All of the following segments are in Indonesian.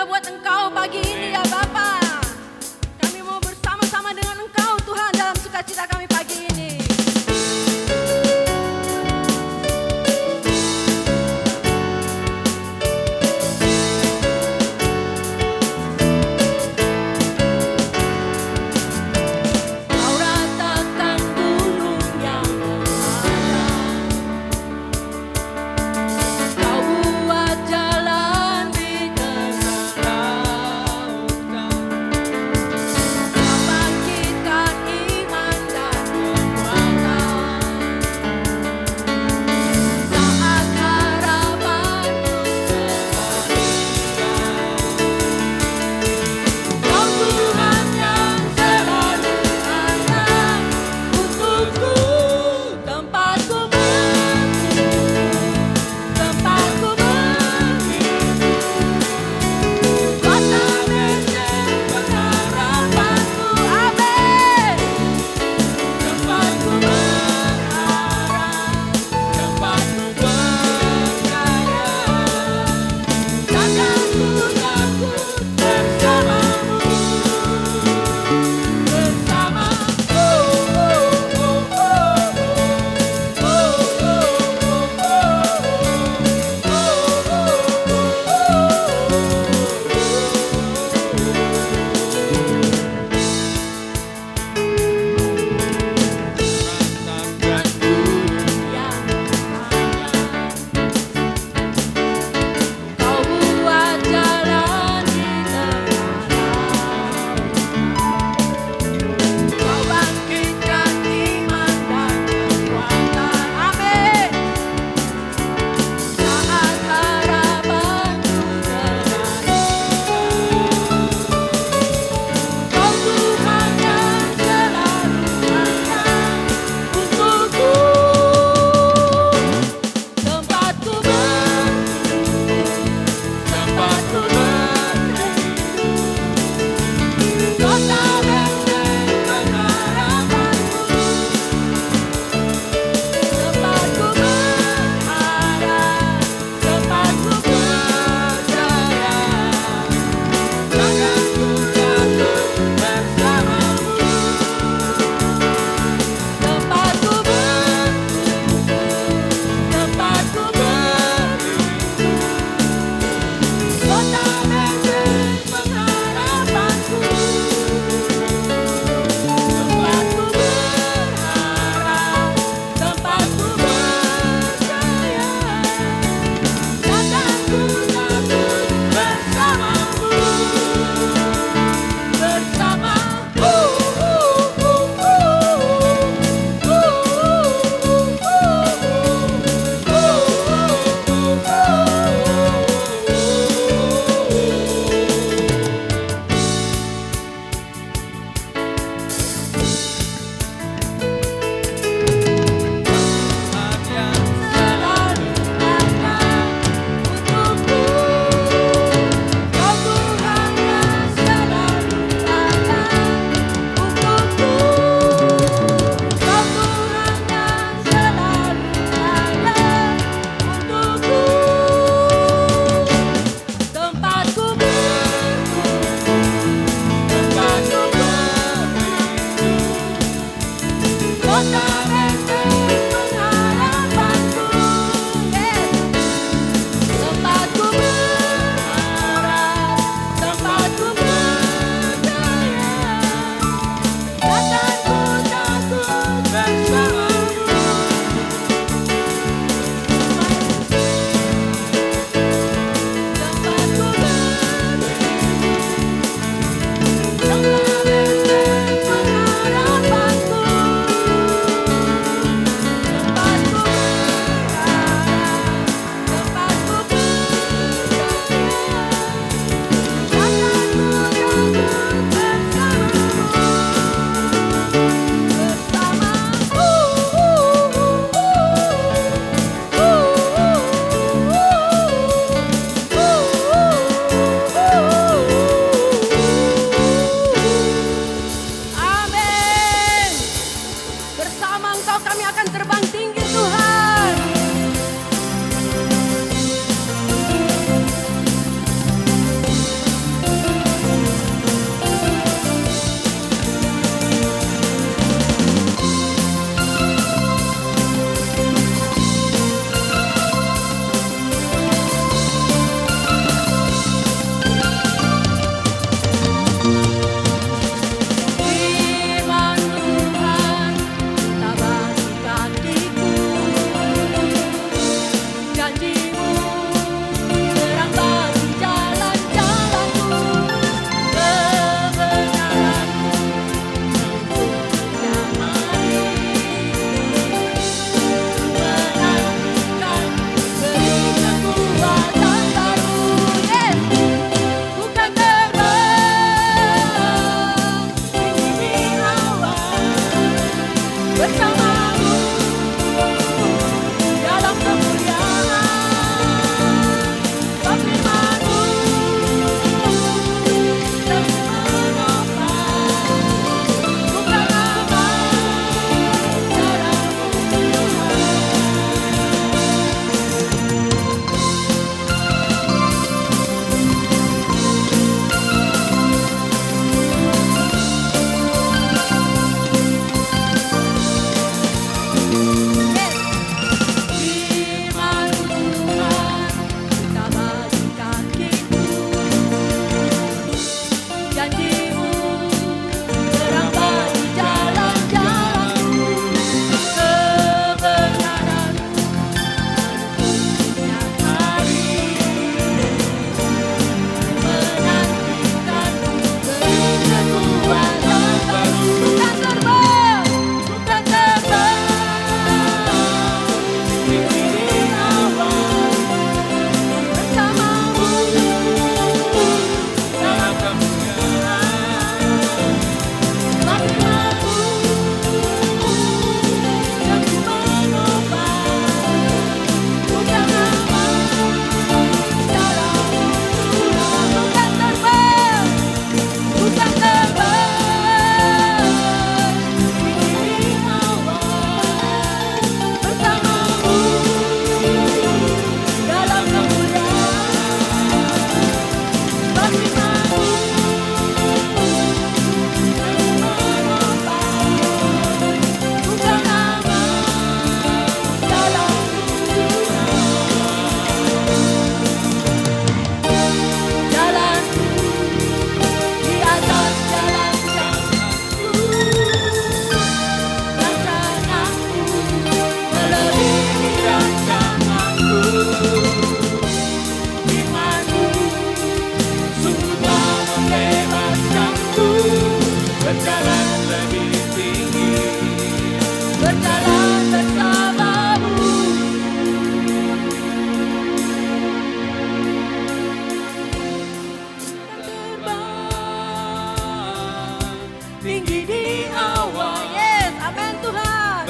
sukacita buat Engkau pagi ini ya Bapa. Kami mau bersama-sama dengan Engkau Tuhan dalam sukacita kami pagi ini. Kau buat jalan di tengah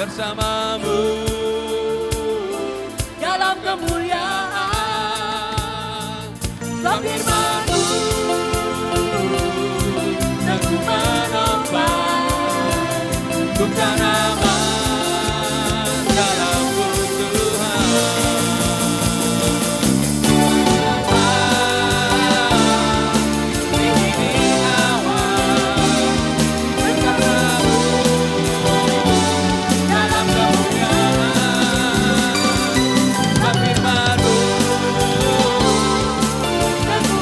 bersamamu dalam kemuliaan. Sebab firman-Mu dan ku menopang ku kan aman dalam-Mu Tuhan. Ini awal bersamamu dalam kemuliaan. Sebab firman-Mu dan ku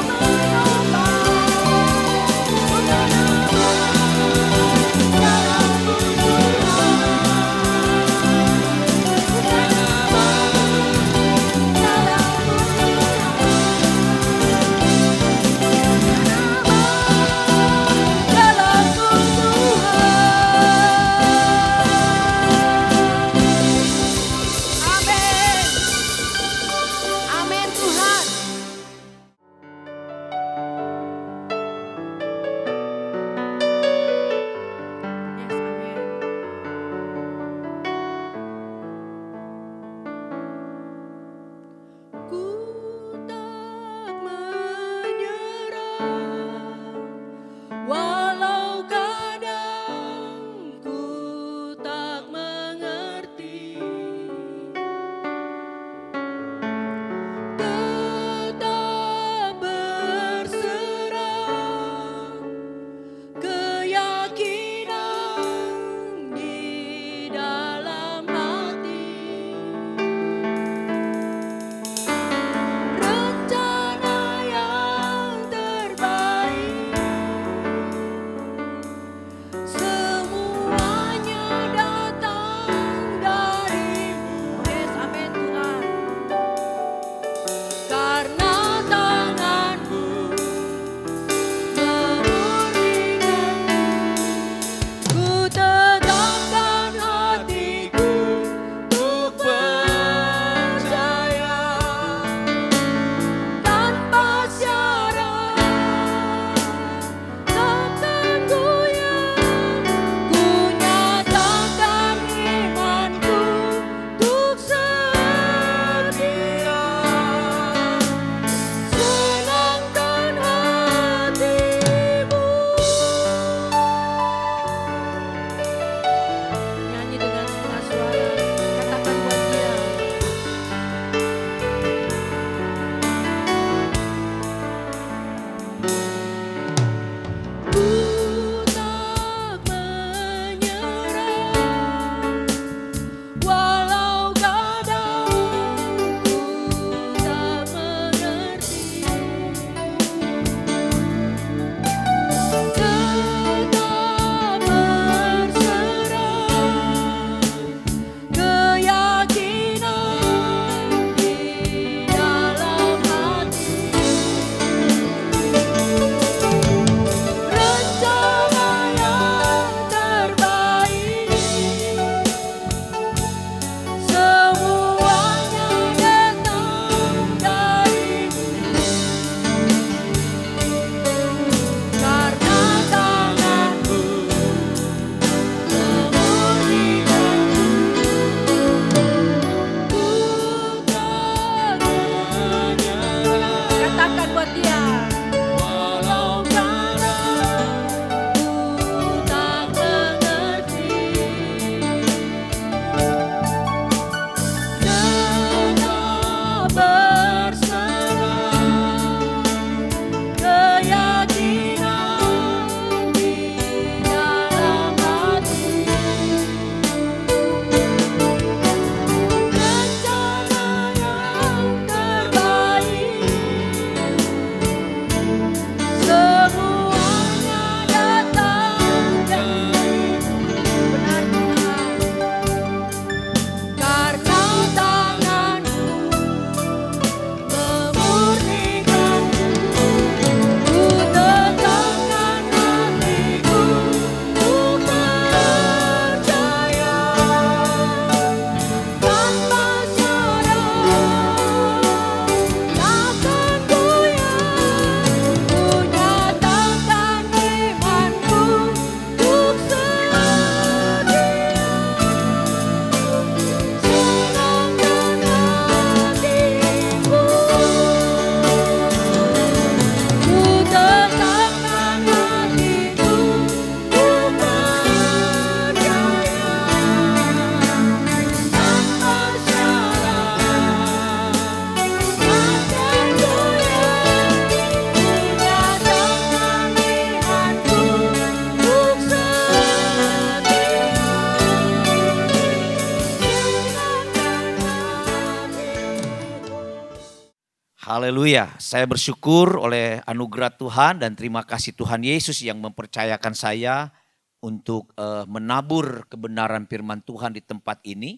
Haleluya, saya bersyukur oleh anugerah Tuhan dan terima kasih Tuhan Yesus yang mempercayakan saya untuk menabur kebenaran firman Tuhan di tempat ini.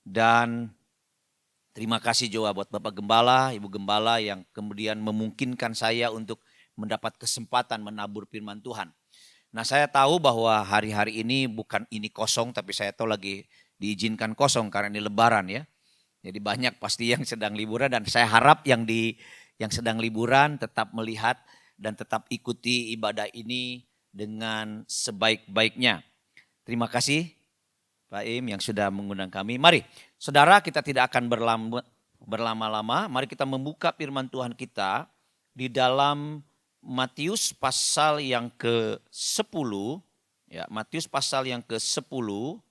Dan terima kasih juga buat Bapak Gembala, Ibu Gembala yang kemudian memungkinkan saya untuk mendapat kesempatan menabur firman Tuhan. Nah, saya tahu bahwa hari-hari ini bukan ini kosong, tapi saya tahu lagi diizinkan kosong karena ini lebaran ya. Jadi banyak pasti yang sedang liburan dan saya harap yang sedang liburan tetap melihat dan tetap ikuti ibadah ini dengan sebaik-baiknya. Terima kasih Pak Im yang sudah mengundang kami. Mari saudara, kita tidak akan berlama-lama. Mari kita membuka firman Tuhan kita di dalam Matius pasal yang ke-10. Ya, Matius pasal yang ke-10.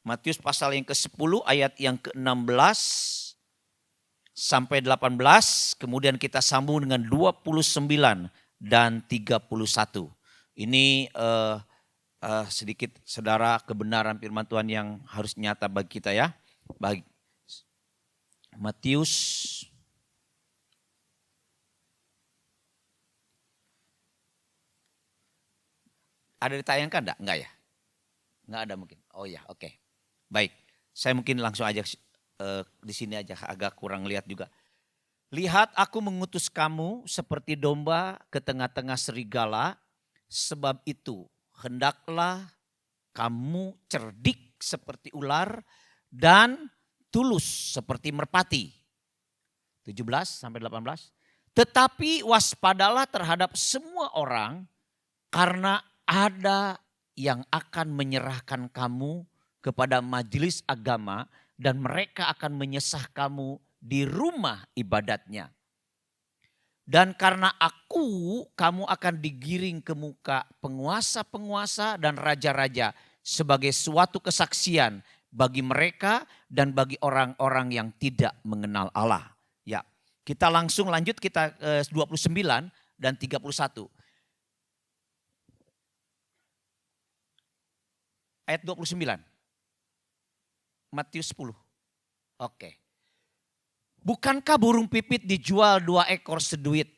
Matius pasal yang ke-10 ayat yang ke-16 sampai 18. Kemudian kita sambung dengan 29 dan 31. Ini sedikit saudara kebenaran firman Tuhan yang harus nyata bagi kita ya. Bagi Matius ada ditayangkan enggak? Enggak ya? Enggak ada mungkin. Oh ya, oke. Baik, saya mungkin langsung aja di sini aja, agak kurang lihat juga. Lihat, aku mengutus kamu seperti domba ke tengah-tengah serigala, sebab itu hendaklah kamu cerdik seperti ular dan tulus seperti merpati. 17 sampai 18. Tetapi waspadalah terhadap semua orang, karena ada yang akan menyerahkan kamu kepada majelis agama dan mereka akan menyesah kamu di rumah ibadatnya. Dan karena aku, kamu akan digiring ke muka penguasa-penguasa dan raja-raja sebagai suatu kesaksian bagi mereka dan bagi orang-orang yang tidak mengenal Allah. Ya, kita langsung lanjut, kita 29 dan 31. Ayat 29. Matius 10. Oke. Bukankah burung pipit dijual 2 ekor seduit?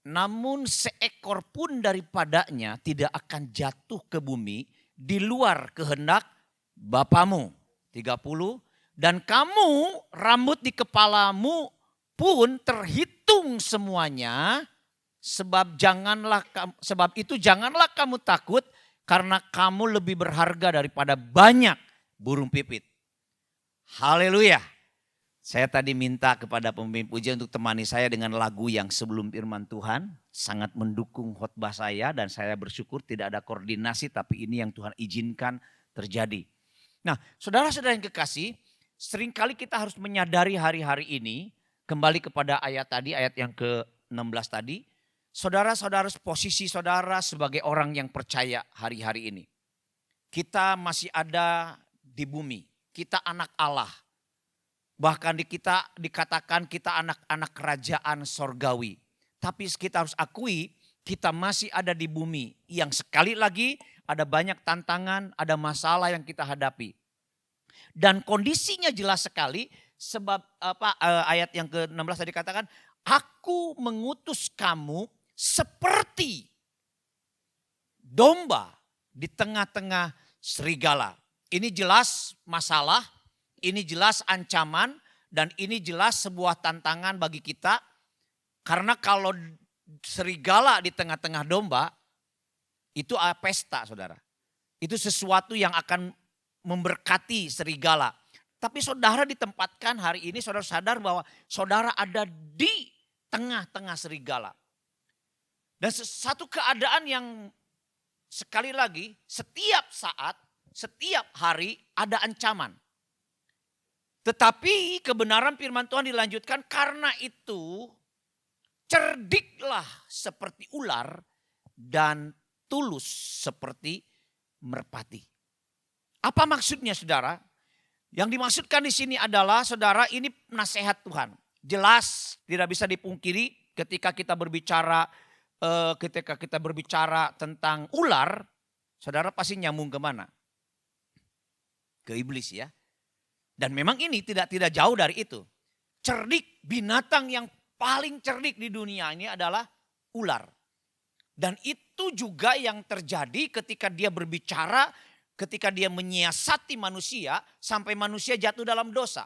Namun seekor pun daripadanya tidak akan jatuh ke bumi di luar kehendak Bapamu. 30. Dan kamu, rambut di kepalamu pun terhitung semuanya. Sebab itu janganlah kamu takut, karena kamu lebih berharga daripada banyak burung pipit. Haleluya. Saya tadi minta kepada pemimpin pujian untuk temani saya dengan lagu yang sebelum firman Tuhan. Sangat mendukung khotbah saya dan saya bersyukur tidak ada koordinasi, tapi ini yang Tuhan izinkan terjadi. Nah, saudara-saudara yang kekasih, seringkali kita harus menyadari hari-hari ini, kembali kepada ayat tadi, ayat yang ke-16 tadi. Saudara-saudara, posisi saudara sebagai orang yang percaya hari-hari ini. Kita masih ada di bumi. Kita anak Allah. Bahkan kita dikatakan kita anak-anak kerajaan sorgawi. Tapi kita harus akui kita masih ada di bumi. Yang sekali lagi ada banyak tantangan, ada masalah yang kita hadapi. Dan kondisinya jelas sekali sebab ayat yang ke-16 tadi katakan, aku mengutus kamu seperti domba di tengah-tengah serigala. Ini jelas masalah, ini jelas ancaman, dan ini jelas sebuah tantangan bagi kita. Karena kalau serigala di tengah-tengah domba, itu pesta saudara. Itu sesuatu yang akan memberkati serigala. Tapi saudara ditempatkan hari ini, saudara sadar bahwa saudara ada di tengah-tengah serigala. Dan satu keadaan yang sekali lagi setiap saat, setiap hari ada ancaman. Tetapi kebenaran firman Tuhan dilanjutkan, karena itu cerdiklah seperti ular dan tulus seperti merpati. Apa maksudnya saudara? Yang dimaksudkan di sini adalah saudara, ini nasihat Tuhan. Jelas tidak bisa dipungkiri ketika kita berbicara tentang ular, saudara pasti nyambung kemana? Ke iblis ya. Dan memang ini tidak jauh dari itu. Cerdik, binatang yang paling cerdik di dunia ini adalah ular. Dan itu juga yang terjadi ketika dia berbicara, ketika dia menyiasati manusia sampai manusia jatuh dalam dosa.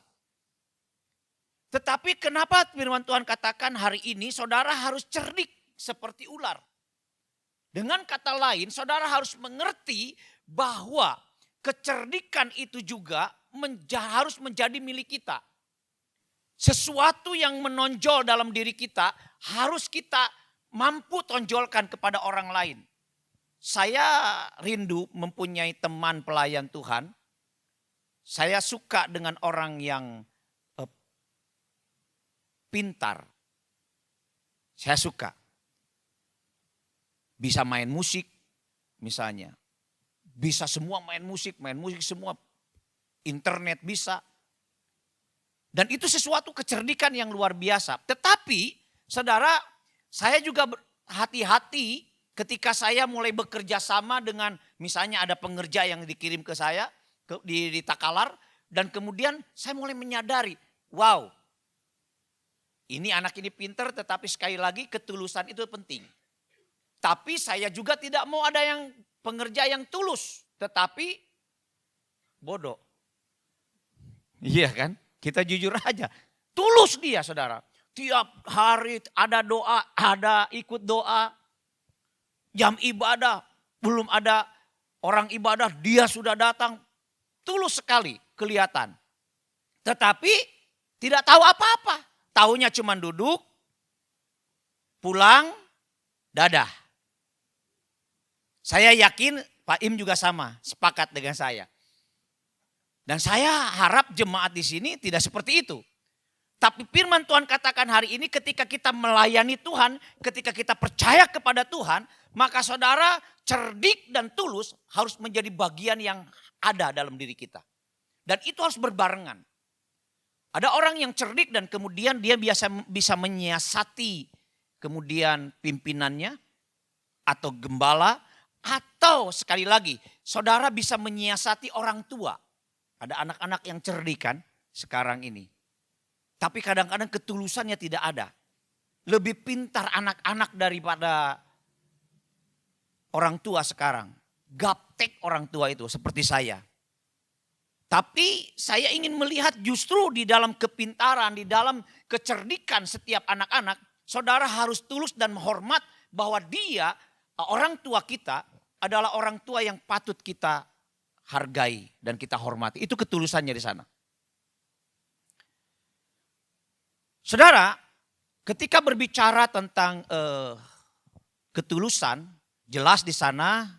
Tetapi kenapa firman Tuhan katakan hari ini saudara harus cerdik seperti ular. Dengan kata lain saudara harus mengerti bahwa kecerdikan itu juga harus menjadi milik kita. Sesuatu yang menonjol dalam diri kita harus kita mampu tonjolkan kepada orang lain. Saya rindu mempunyai teman pelayan Tuhan. Saya suka dengan orang yang pintar. Saya suka. Bisa main musik misalnya. Bisa semua main musik semua. Internet bisa. Dan itu sesuatu kecerdikan yang luar biasa. Tetapi saudara, saya juga hati-hati ketika saya mulai bekerja sama dengan misalnya ada pengerja yang dikirim ke saya di Takalar. Dan kemudian saya mulai menyadari, wow, ini anak ini pintar, tetapi sekali lagi ketulusan itu penting. Tapi saya juga tidak mau ada yang pengerja yang tulus, tetapi bodoh. Iya kan? Kita jujur aja. Tulus dia saudara. Tiap hari ada doa, ada ikut doa. Jam ibadah, belum ada orang ibadah, dia sudah datang. Tulus sekali kelihatan. Tetapi tidak tahu apa-apa. Taunya cuma duduk, pulang, dadah. Saya yakin Pak Im juga sama, sepakat dengan saya. Dan saya harap jemaat di sini tidak seperti itu. Tapi firman Tuhan katakan hari ini ketika kita melayani Tuhan, ketika kita percaya kepada Tuhan, maka saudara cerdik dan tulus harus menjadi bagian yang ada dalam diri kita. Dan itu harus berbarengan. Ada orang yang cerdik dan kemudian dia bisa menyiasati kemudian pimpinannya atau gembala. Atau sekali lagi saudara bisa menyiasati orang tua. Ada anak-anak yang cerdik kan sekarang ini. Tapi kadang-kadang ketulusannya tidak ada. Lebih pintar anak-anak daripada orang tua sekarang. Gaptek orang tua itu seperti saya. Tapi saya ingin melihat justru di dalam kepintaran, di dalam kecerdikan setiap anak-anak. Saudara harus tulus dan menghormat bahwa dia, orang tua kita adalah orang tua yang patut kita hargai dan kita hormati. Itu ketulusannya di sana. Saudara, ketika berbicara tentang ketulusan, jelas di sana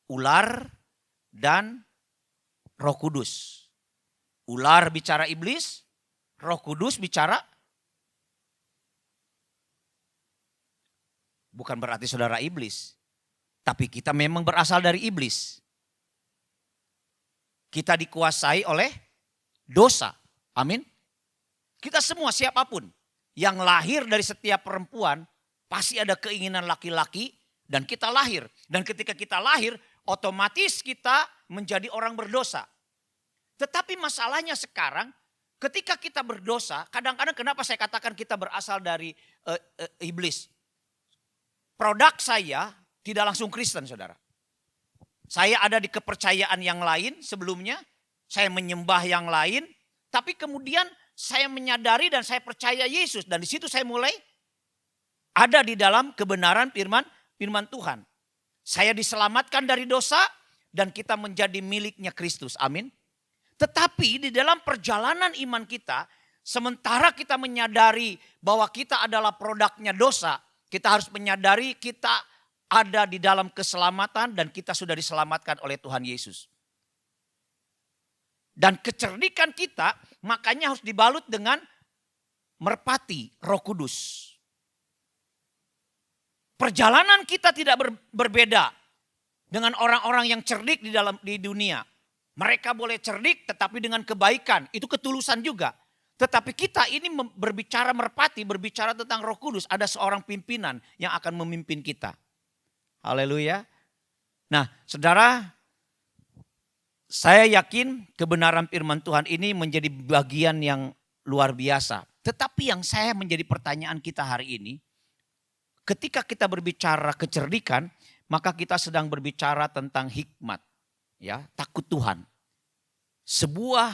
ular dan Roh Kudus. Ular bicara iblis, Roh Kudus bicara. Bukan berarti saudara iblis. Tapi kita memang berasal dari iblis. Kita dikuasai oleh dosa. Amin. Kita semua siapapun yang lahir dari setiap perempuan pasti ada keinginan laki-laki dan kita lahir. Dan ketika kita lahir otomatis kita menjadi orang berdosa. Tetapi masalahnya sekarang ketika kita berdosa, kadang-kadang kenapa saya katakan kita berasal dari iblis. Produk saya tidak langsung Kristen saudara. Saya ada di kepercayaan yang lain sebelumnya. Saya menyembah yang lain. Tapi kemudian saya menyadari dan saya percaya Yesus. Dan di situ saya mulai ada di dalam kebenaran firman Tuhan. Saya diselamatkan dari dosa dan kita menjadi miliknya Kristus. Amin. Tetapi di dalam perjalanan iman kita, sementara kita menyadari bahwa kita adalah produknya dosa, kita harus menyadari kita ada di dalam keselamatan dan kita sudah diselamatkan oleh Tuhan Yesus. Dan kecerdikan kita makanya harus dibalut dengan merpati Roh Kudus. Perjalanan kita tidak berbeda dengan orang-orang yang cerdik di dunia. Mereka boleh cerdik tetapi dengan kebaikan, itu ketulusan juga. Tetapi kita ini berbicara merpati, berbicara tentang Roh Kudus, ada seorang pimpinan yang akan memimpin kita. Haleluya. Nah, saudara, saya yakin kebenaran firman Tuhan ini menjadi bagian yang luar biasa. Tetapi yang saya menjadi pertanyaan kita hari ini, ketika kita berbicara kecerdikan, maka kita sedang berbicara tentang hikmat, ya, takut Tuhan. Sebuah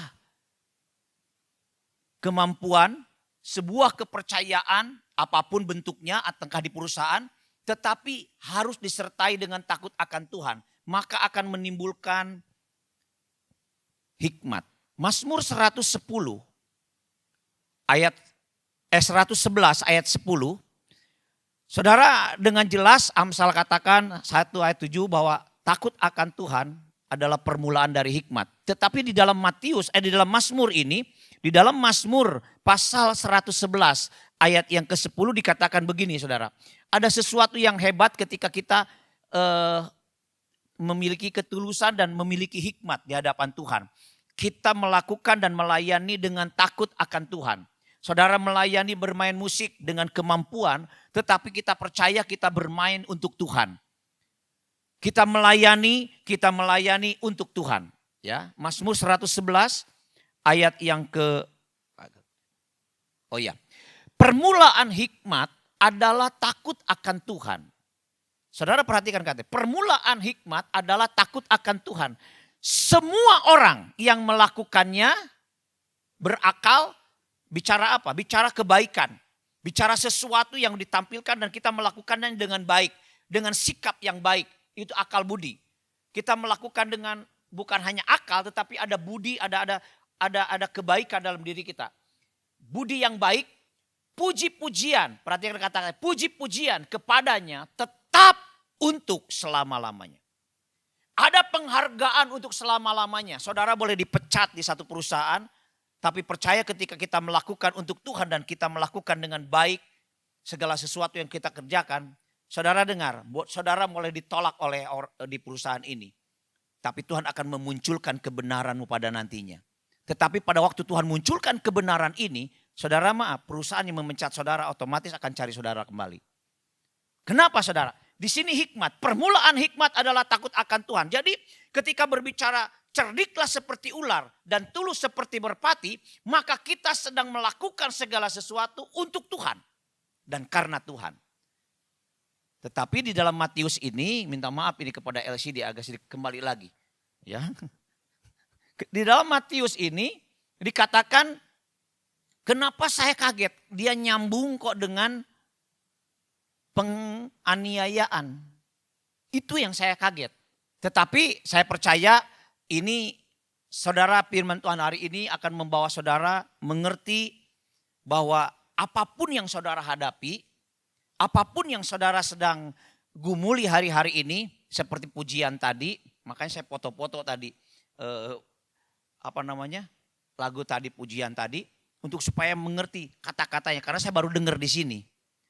kemampuan, sebuah kepercayaan, apapun bentuknya, ataukah di perusahaan, tetapi harus disertai dengan takut akan Tuhan. Maka akan menimbulkan hikmat. Mazmur 111 ayat 10, saudara dengan jelas Amsal katakan 1 ayat 7 bahwa takut akan Tuhan adalah permulaan dari hikmat. Tetapi di dalam di dalam Mazmur ini, di dalam Mazmur pasal 111 ayat yang ke-10 dikatakan begini saudara. Ada sesuatu yang hebat ketika kita memiliki ketulusan dan memiliki hikmat di hadapan Tuhan. Kita melakukan dan melayani dengan takut akan Tuhan. Saudara melayani bermain musik dengan kemampuan, tetapi kita percaya kita bermain untuk Tuhan. Kita melayani untuk Tuhan. Ya, Mazmur 111 ayat yang permulaan hikmat adalah takut akan Tuhan. Saudara perhatikan katanya, permulaan hikmat adalah takut akan Tuhan. Semua orang yang melakukannya berakal, bicara apa? Bicara kebaikan. Bicara sesuatu yang ditampilkan dan kita melakukannya dengan baik. Dengan sikap yang baik. Itu akal budi. Kita melakukan dengan bukan hanya akal tetapi ada budi, ada kebaikan dalam diri kita. Budi yang baik, puji-pujian. Perhatikan kata-kata, puji-pujian kepadanya tetap untuk selama-lamanya. Ada penghargaan untuk selama-lamanya. Saudara boleh dipecat di satu perusahaan, tapi percaya ketika kita melakukan untuk Tuhan dan kita melakukan dengan baik segala sesuatu yang kita kerjakan, saudara dengar, saudara mulai ditolak oleh di perusahaan ini. Tapi Tuhan akan memunculkan kebenaranmu pada nantinya. Tetapi pada waktu Tuhan munculkan kebenaran ini, saudara perusahaan yang memecat saudara otomatis akan cari saudara kembali. Kenapa saudara? Di sini hikmat, permulaan hikmat adalah takut akan Tuhan. Jadi ketika berbicara cerdiklah seperti ular dan tulus seperti merpati, maka kita sedang melakukan segala sesuatu untuk Tuhan dan karena Tuhan. Tetapi di dalam Matius ini, minta maaf ini kepada LCD agak sedikit kembali lagi. Ya. Di dalam Matius ini dikatakan, kenapa saya kaget? Dia nyambung kok dengan penganiayaan. Itu yang saya kaget. Tetapi saya percaya ini saudara firman Tuhan hari ini akan membawa saudara mengerti bahwa apapun yang saudara hadapi, apapun yang saudara sedang gumuli hari-hari ini, seperti pujian tadi, makanya saya foto-foto tadi, lagu tadi, pujian tadi, untuk supaya mengerti kata-katanya, karena saya baru dengar di sini.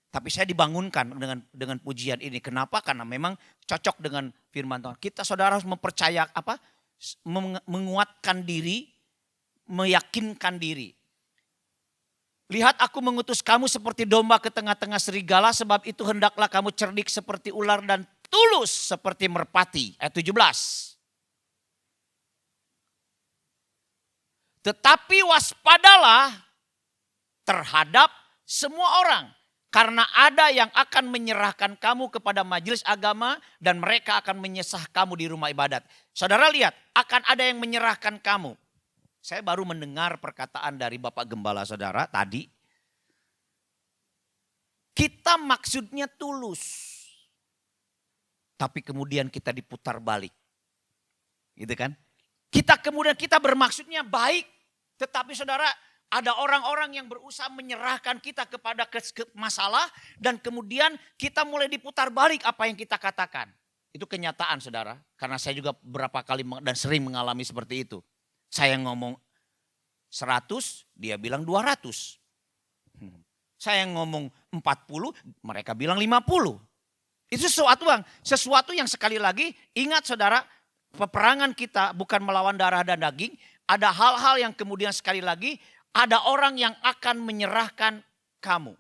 Tapi saya dibangunkan dengan pujian ini. Kenapa? Karena memang cocok dengan firman Tuhan. Kita saudara harus menguatkan diri, meyakinkan diri. Lihat aku mengutus kamu seperti domba ke tengah-tengah serigala, sebab itu hendaklah kamu cerdik seperti ular dan tulus seperti merpati. Ayat 17. Tetapi waspadalah terhadap semua orang. Karena ada yang akan menyerahkan kamu kepada majelis agama dan mereka akan menyesah kamu di rumah ibadat. Saudara lihat, akan ada yang menyerahkan kamu. Saya baru mendengar perkataan dari Bapak Gembala saudara tadi. Kita maksudnya tulus. Tapi kemudian kita diputar balik. Gitu kan? Kita bermaksudnya baik. Tetapi saudara, ada orang-orang yang berusaha menyerahkan kita kepada masalah dan kemudian kita mulai diputar balik apa yang kita katakan. Itu kenyataan saudara. Karena saya juga beberapa kali dan sering mengalami seperti itu. Saya ngomong 100, dia bilang 200. Saya ngomong 40, mereka bilang 50. Itu sesuatu yang sekali lagi ingat saudara, peperangan kita bukan melawan darah dan daging. Ada hal-hal yang kemudian sekali lagi ada orang yang akan menyerahkan kamu.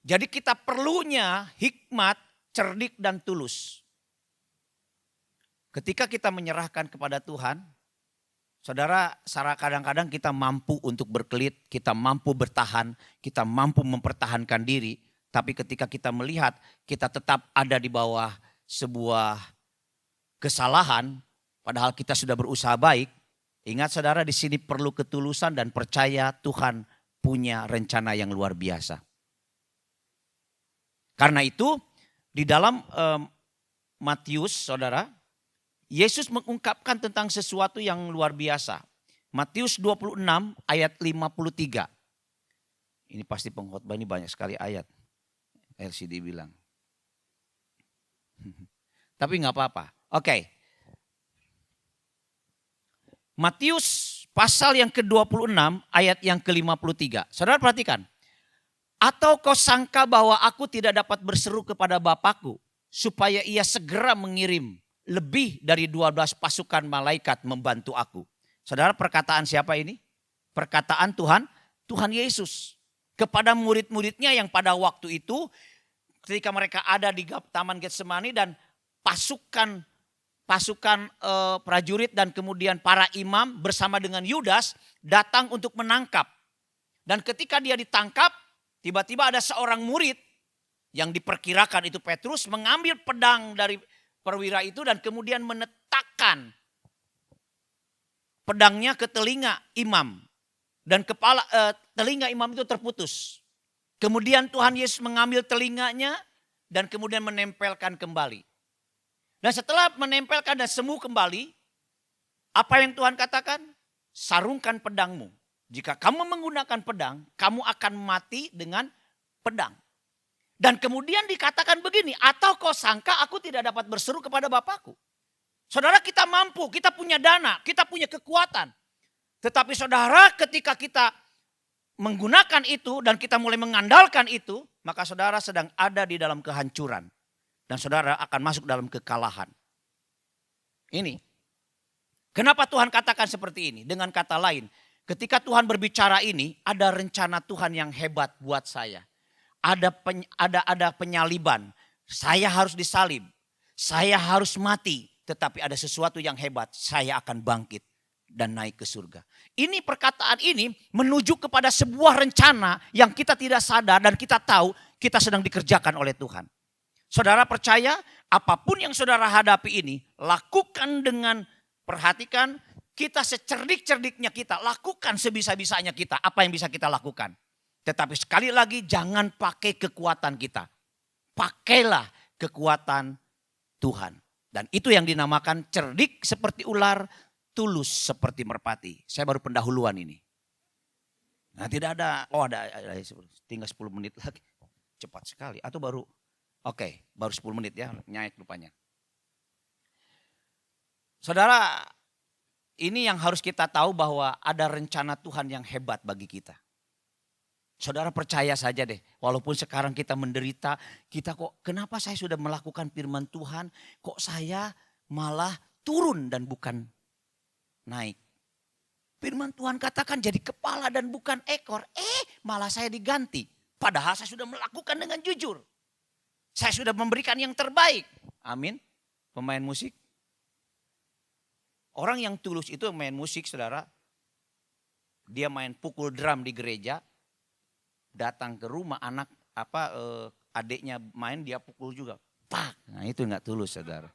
Jadi kita perlunya hikmat, cerdik dan tulus. Ketika kita menyerahkan kepada Tuhan, Saudara, kadang-kadang kita mampu untuk berkelit, kita mampu bertahan, kita mampu mempertahankan diri. Tapi ketika kita melihat kita tetap ada di bawah sebuah kesalahan, padahal kita sudah berusaha baik. Ingat saudara, di sini perlu ketulusan dan percaya Tuhan punya rencana yang luar biasa. Karena itu di dalam Matius saudara, Yesus mengungkapkan tentang sesuatu yang luar biasa. Matius 26 ayat 53. Ini pasti pengkhotbah ini banyak sekali ayat. LCD bilang. Tapi nggak apa-apa. Oke. Matius pasal yang ke-26 ayat yang ke-53. Saudara perhatikan. Atau kau sangka bahwa aku tidak dapat berseru kepada Bapakku supaya ia segera mengirim lebih dari 12 pasukan malaikat membantu aku. Saudara, perkataan siapa ini? Perkataan Tuhan Yesus. Kepada murid-muridnya yang pada waktu itu ketika mereka ada di Taman Getsemani dan pasukan prajurit dan kemudian para imam bersama dengan Yudas datang untuk menangkap. Dan ketika dia ditangkap, tiba-tiba ada seorang murid yang diperkirakan itu Petrus mengambil pedang dari perwira itu dan kemudian menetakkan pedangnya ke telinga imam. Dan telinga imam itu terputus. Kemudian Tuhan Yesus mengambil telinganya dan kemudian menempelkan kembali. Dan setelah menempelkan dan sembuh kembali, apa yang Tuhan katakan? Sarungkan pedangmu. Jika kamu menggunakan pedang, kamu akan mati dengan pedang. Dan kemudian dikatakan begini, atau kau sangka aku tidak dapat berseru kepada Bapakku. Saudara, kita mampu, kita punya dana, kita punya kekuatan. Tetapi saudara, ketika kita menggunakan itu dan kita mulai mengandalkan itu, maka saudara sedang ada di dalam kehancuran. Dan saudara akan masuk dalam kekalahan. Ini. Kenapa Tuhan katakan seperti ini? Dengan kata lain, ketika Tuhan berbicara ini, ada rencana Tuhan yang hebat buat saya. Ada penyaliban. Saya harus disalib. Saya harus mati. Tetapi ada sesuatu yang hebat. Saya akan bangkit dan naik ke surga. Ini perkataan ini menuju kepada sebuah rencana yang kita tidak sadar dan kita tahu kita sedang dikerjakan oleh Tuhan. Saudara percaya apapun yang saudara hadapi ini, lakukan dengan perhatikan, kita secerdik-cerdiknya kita, lakukan sebisa-bisanya kita, apa yang bisa kita lakukan. Tetapi sekali lagi jangan pakai kekuatan kita. Pakailah kekuatan Tuhan. Dan itu yang dinamakan cerdik seperti ular, tulus seperti merpati. Saya baru pendahuluan ini. Nah tidak ada, tinggal 10 menit lagi. Cepat sekali. Atau baru, baru 10 menit ya, nyaik lupanya. Saudara, ini yang harus kita tahu bahwa ada rencana Tuhan yang hebat bagi kita. Saudara percaya saja deh, walaupun sekarang kita menderita, kita kok kenapa saya sudah melakukan firman Tuhan, kok saya malah turun dan bukan naik. Firman Tuhan katakan jadi kepala dan bukan ekor, malah saya diganti. Padahal saya sudah melakukan dengan jujur. Saya sudah memberikan yang terbaik. Amin. Pemain musik. Orang yang tulus itu main musik saudara. Dia main pukul drum di gereja. Datang ke rumah adiknya main dia pukul juga. Pak. Nah itu enggak tulus saudara.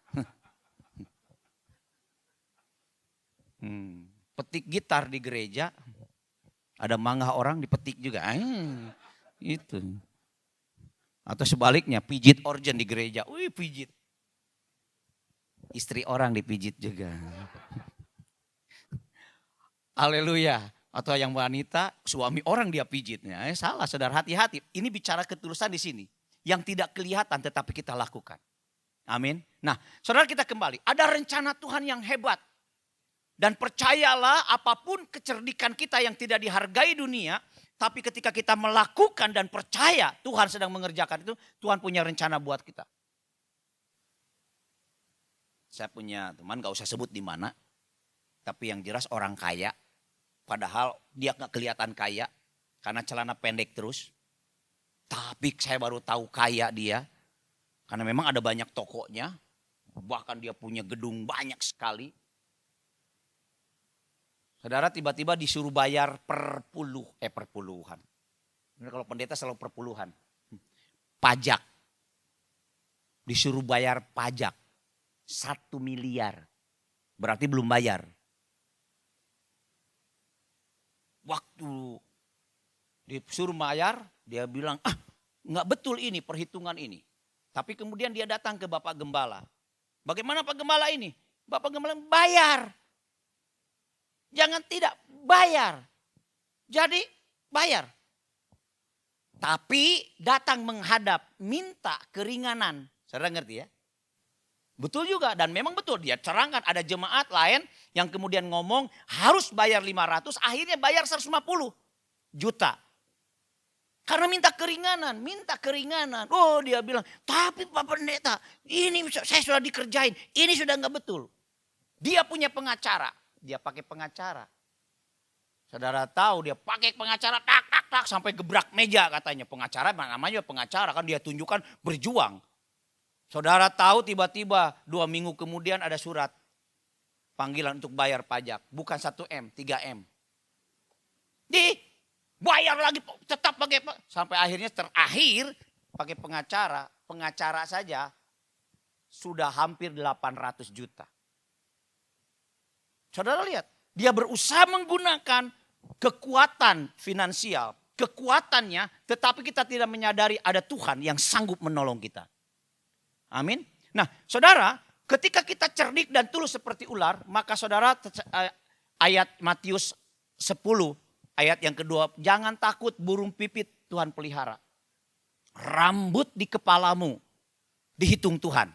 Petik gitar di gereja. Ada mangga orang dipetik juga. Itu. Atau sebaliknya pijit organ di gereja. Pijit. Istri orang dipijit juga. Haleluya. Atau yang wanita, suami orang dia pijitnya. Salah saudara, hati-hati. Ini bicara ketulusan di sini. Yang tidak kelihatan tetapi kita lakukan. Amin. Nah saudara kita kembali. Ada rencana Tuhan yang hebat. Dan percayalah apapun kecerdikan kita yang tidak dihargai dunia. Tapi ketika kita melakukan dan percaya Tuhan sedang mengerjakan itu. Tuhan punya rencana buat kita. Saya punya teman gak usah sebut di mana. Tapi yang jelas orang kaya. Padahal dia gak kelihatan kaya. Karena celana pendek terus. Tapi saya baru tahu kaya dia. Karena memang ada banyak tokonya. Bahkan dia punya gedung banyak sekali. Saudara tiba-tiba disuruh bayar perpuluhan. Kalau pendeta selalu perpuluhan. Pajak. Disuruh bayar pajak. 1 miliar. Berarti belum bayar. Waktu disuruh bayar, dia bilang, nggak betul ini perhitungan ini. Tapi kemudian dia datang ke Bapak Gembala. Bagaimana Pak Gembala ini? Bapak Gembala bayar. Jangan tidak, bayar. Jadi bayar. Tapi datang menghadap, minta keringanan. Saudara ngerti ya? Betul juga, dan memang betul dia cerangkan. Ada jemaat lain yang kemudian ngomong harus bayar 500, akhirnya bayar 150 juta. Karena minta keringanan. Oh dia bilang, tapi Pak Pendeta, ini saya sudah dikerjain, ini sudah nggak betul. Dia punya pengacara. Dia pakai pengacara. Saudara tahu dia pakai pengacara tak sampai gebrak meja katanya. Pengacara namanya pengacara kan dia tunjukkan berjuang. Saudara tahu tiba-tiba 2 minggu kemudian ada surat panggilan untuk bayar pajak. Bukan 1M, 3M. Bayar lagi tetap pakai sampai akhirnya terakhir pakai pengacara. Pengacara saja sudah hampir 800 juta. Saudara lihat, dia berusaha menggunakan kekuatan finansial, kekuatannya, tetapi kita tidak menyadari ada Tuhan yang sanggup menolong kita. Amin. Nah, saudara, ketika kita cerdik dan tulus seperti ular, maka saudara ayat Matius 10, ayat yang kedua, jangan takut burung pipit Tuhan pelihara. Rambut di kepalamu dihitung Tuhan.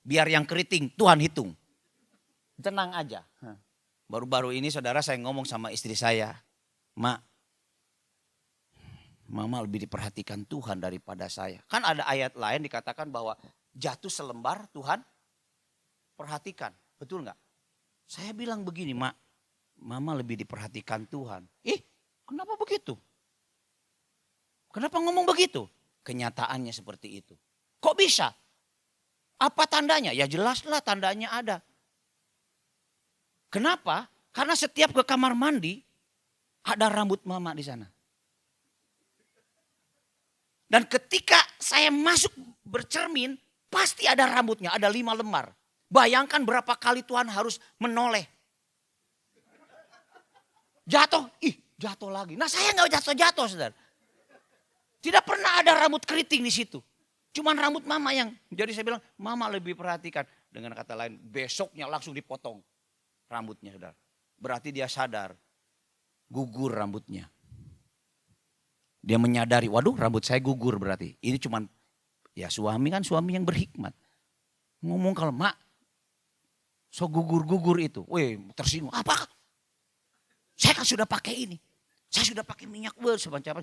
Biar yang keriting Tuhan hitung. Tenang aja. Baru-baru ini saudara saya ngomong sama istri saya. Mak, mama lebih diperhatikan Tuhan daripada saya. Kan ada ayat lain dikatakan bahwa jatuh selembar Tuhan perhatikan. Betul nggak? Saya bilang begini, Mak. Mama lebih diperhatikan Tuhan. Kenapa begitu? Kenapa ngomong begitu? Kenyataannya seperti itu. Kok bisa? Apa tandanya? Ya jelaslah tandanya ada. Kenapa? Karena setiap ke kamar mandi ada rambut mama di sana. Dan ketika saya masuk bercermin, pasti ada rambutnya, ada 5 lembar. Bayangkan berapa kali Tuhan harus menoleh. Jatuh, jatuh lagi. Nah saya nggak jatuh-jatuh, saudara. Tidak pernah ada rambut keriting di situ. Cuman rambut mama yang, jadi saya bilang, mama lebih perhatikan. Dengan kata lain, besoknya langsung dipotong rambutnya, saudara. Berarti dia sadar, gugur rambutnya. Dia menyadari, waduh rambut saya gugur berarti. Ini cuman, ya suami kan suami yang berhikmat. Ngomong kalau mak, so gugur-gugur itu. Weh tersinggung, apa? Saya kan sudah pakai ini. Saya sudah pakai minyak semacam.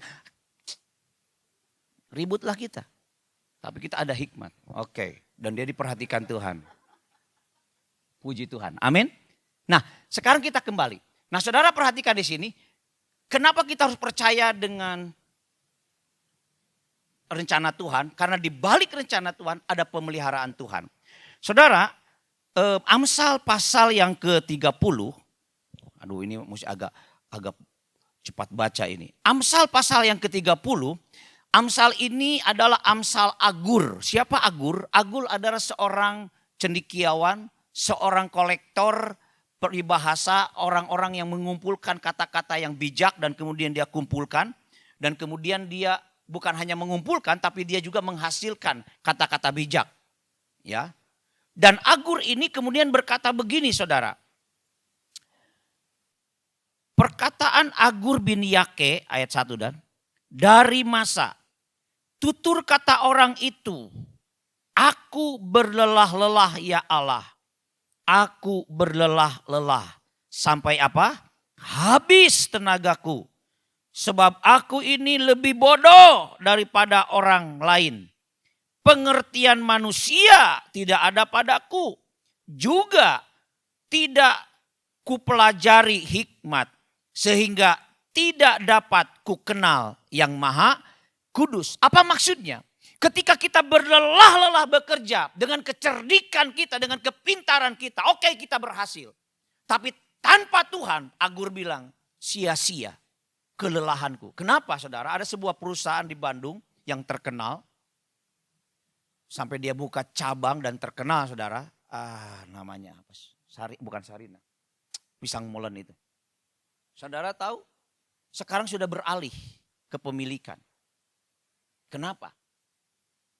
Ributlah kita. Tapi kita ada hikmat. Oke. Dan dia diperhatikan Tuhan. Puji Tuhan. Amin. Nah sekarang kita kembali. Nah saudara perhatikan di sini. Kenapa kita harus percaya dengan rencana Tuhan? Karena di balik rencana Tuhan ada pemeliharaan Tuhan. Saudara, Amsal pasal yang ke-30. Aduh ini mesti agak cepat baca ini. Amsal pasal yang ke-30. Amsal ini adalah Amsal Agur. Siapa Agur? Agur adalah seorang cendekiawan, seorang kolektor peribahasa, orang-orang yang mengumpulkan kata-kata yang bijak dan kemudian dia kumpulkan. Dan kemudian dia bukan hanya mengumpulkan tapi dia juga menghasilkan kata-kata bijak. Ya. Dan Agur ini kemudian berkata begini saudara. Perkataan Agur bin Yake ayat 1 dan. Dari masa tutur kata orang itu, aku berlelah-lelah ya Allah. Aku berlelah-lelah. Sampai apa? Habis tenagaku. Sebab aku ini lebih bodoh daripada orang lain. Pengertian manusia tidak ada padaku. Juga tidak kupelajari hikmat. Sehingga tidak dapat kukenal yang maha kudus. Apa maksudnya? Ketika kita berlelah-lelah bekerja dengan kecerdikan kita, dengan kepintaran kita, oke kita berhasil. Tapi Tanpa Tuhan, Agur bilang, sia-sia kelelahanku. Kenapa saudara? Ada sebuah perusahaan di Bandung yang terkenal. Sampai dia buka cabang dan terkenal saudara. Namanya apa? Bukan Sarina. Pisang Molen itu. Saudara tahu? Sekarang sudah beralih kepemilikan. Kenapa?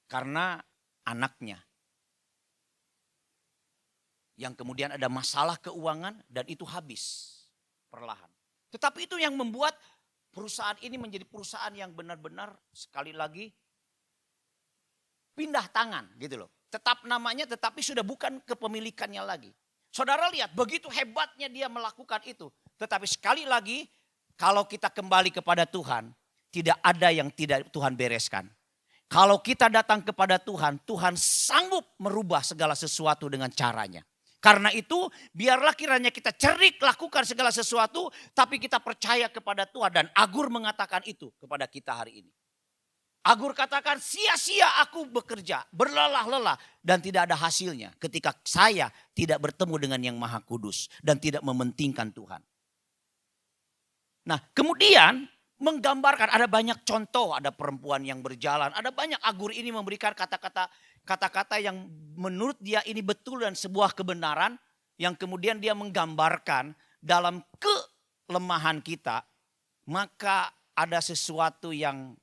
Karena anaknya yang kemudian ada masalah keuangan dan itu habis perlahan. Tetapi itu yang membuat perusahaan ini menjadi perusahaan yang benar-benar sekali lagi pindah tangan gitu loh. Tetap namanya tetapi sudah bukan kepemilikannya lagi. Saudara lihat begitu hebatnya dia melakukan itu. Tetapi sekali lagi kalau kita kembali kepada Tuhan, tidak ada yang tidak Tuhan bereskan. Kalau kita datang kepada Tuhan, Tuhan sanggup merubah segala sesuatu dengan caranya. Karena itu biarlah kiranya kita cerdik lakukan segala sesuatu, tapi kita percaya kepada Tuhan. Dan Agur mengatakan itu kepada kita hari ini. Agur katakan sia-sia aku bekerja, berlelah-lelah dan tidak ada hasilnya ketika saya tidak bertemu dengan yang Maha Kudus dan tidak mementingkan Tuhan. Nah kemudian menggambarkan ada banyak contoh, ada perempuan yang berjalan, ada banyak Agur ini memberikan kata-kata yang menurut dia ini betul dan sebuah kebenaran yang kemudian dia menggambarkan dalam kelemahan kita, maka ada sesuatu yang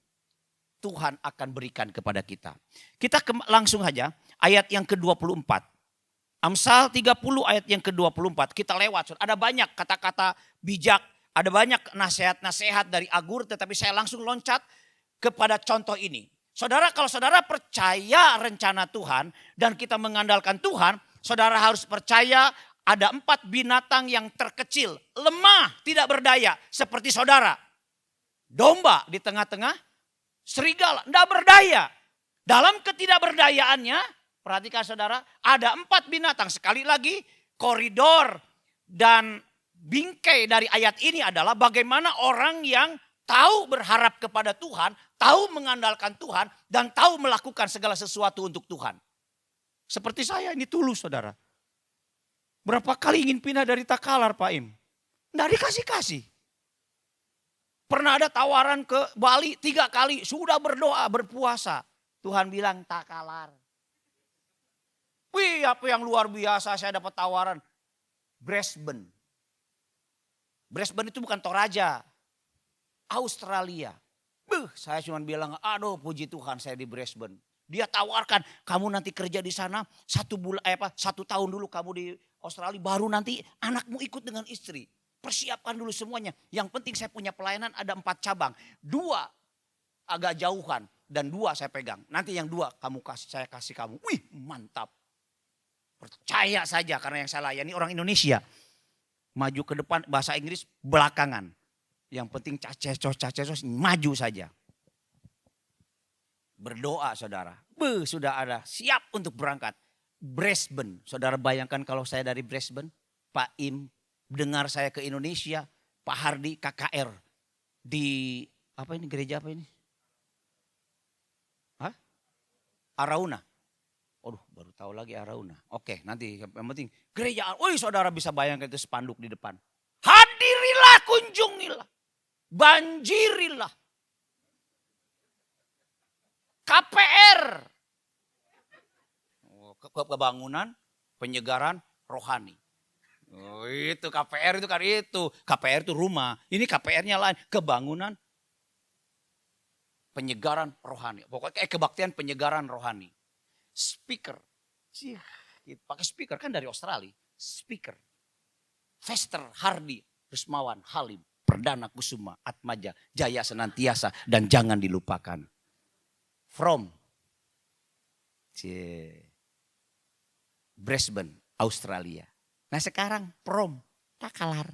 Tuhan akan berikan kepada kita. Kita langsung aja ayat yang ke-24. Amsal 30 ayat yang ke-24. Kita lewat. Ada banyak kata-kata bijak. Ada banyak nasihat-nasihat dari Agur. Tetapi saya langsung loncat kepada contoh ini. Saudara, kalau saudara percaya rencana Tuhan. Dan kita mengandalkan Tuhan. Saudara harus percaya ada 4 binatang yang terkecil. Lemah, tidak berdaya. Seperti saudara. Domba di tengah-tengah. Serigala, tidak berdaya. Dalam ketidakberdayaannya, perhatikan saudara, ada 4 binatang. Sekali lagi, koridor dan bingkai dari ayat ini adalah bagaimana orang yang tahu berharap kepada Tuhan, tahu mengandalkan Tuhan, dan tahu melakukan segala sesuatu untuk Tuhan. Seperti saya ini tulus saudara. Berapa kali ingin pindah dari Takalar Pak Im? Tidak dikasih-kasih. Pernah ada tawaran ke Bali 3 kali. Sudah berdoa, berpuasa. Tuhan bilang Takalar. Wih apa yang luar biasa saya dapat tawaran. Brisbane. Brisbane itu bukan Toraja. Australia. Saya cuma bilang aduh puji Tuhan saya di Brisbane. Dia tawarkan kamu nanti kerja di sana 1 tahun dulu kamu di Australia. Baru nanti anakmu ikut dengan istri. Persiapkan dulu semuanya. Yang penting saya punya pelayanan ada 4 cabang. 2 agak jauhan dan 2 saya pegang. Nanti yang 2 saya kasih kamu. Wih mantap. Percaya saja karena yang saya layani orang Indonesia. Maju ke depan bahasa Inggris belakangan. Yang penting cacecos maju saja. Berdoa saudara. Sudah ada siap untuk berangkat. Brisbane. Saudara bayangkan kalau saya dari Brisbane. Pak Im. Dengar saya ke Indonesia, Pak Hardi KKR di gereja apa ini? Hah? Arauna. Aduh, baru tahu lagi Arauna. Oke, nanti yang penting gereja. Saudara bisa bayangkan itu spanduk di depan. Hadirilah, kunjungilah. Banjirilah. KPR. Kebangunan, penyegaran rohani. Oh itu KPR itu kan itu. KPR itu rumah. Ini KPR-nya lain. Kebangunan penyegaran rohani. Pokoknya kebaktian penyegaran rohani. Speaker. Pakai speaker kan dari Australia. Speaker. Fester, Hardi, Rusmawan, Halim, Perdana Kusuma, Atmaja, Jaya senantiasa dan jangan dilupakan. From Brisbane, Australia. Nah sekarang Takalar.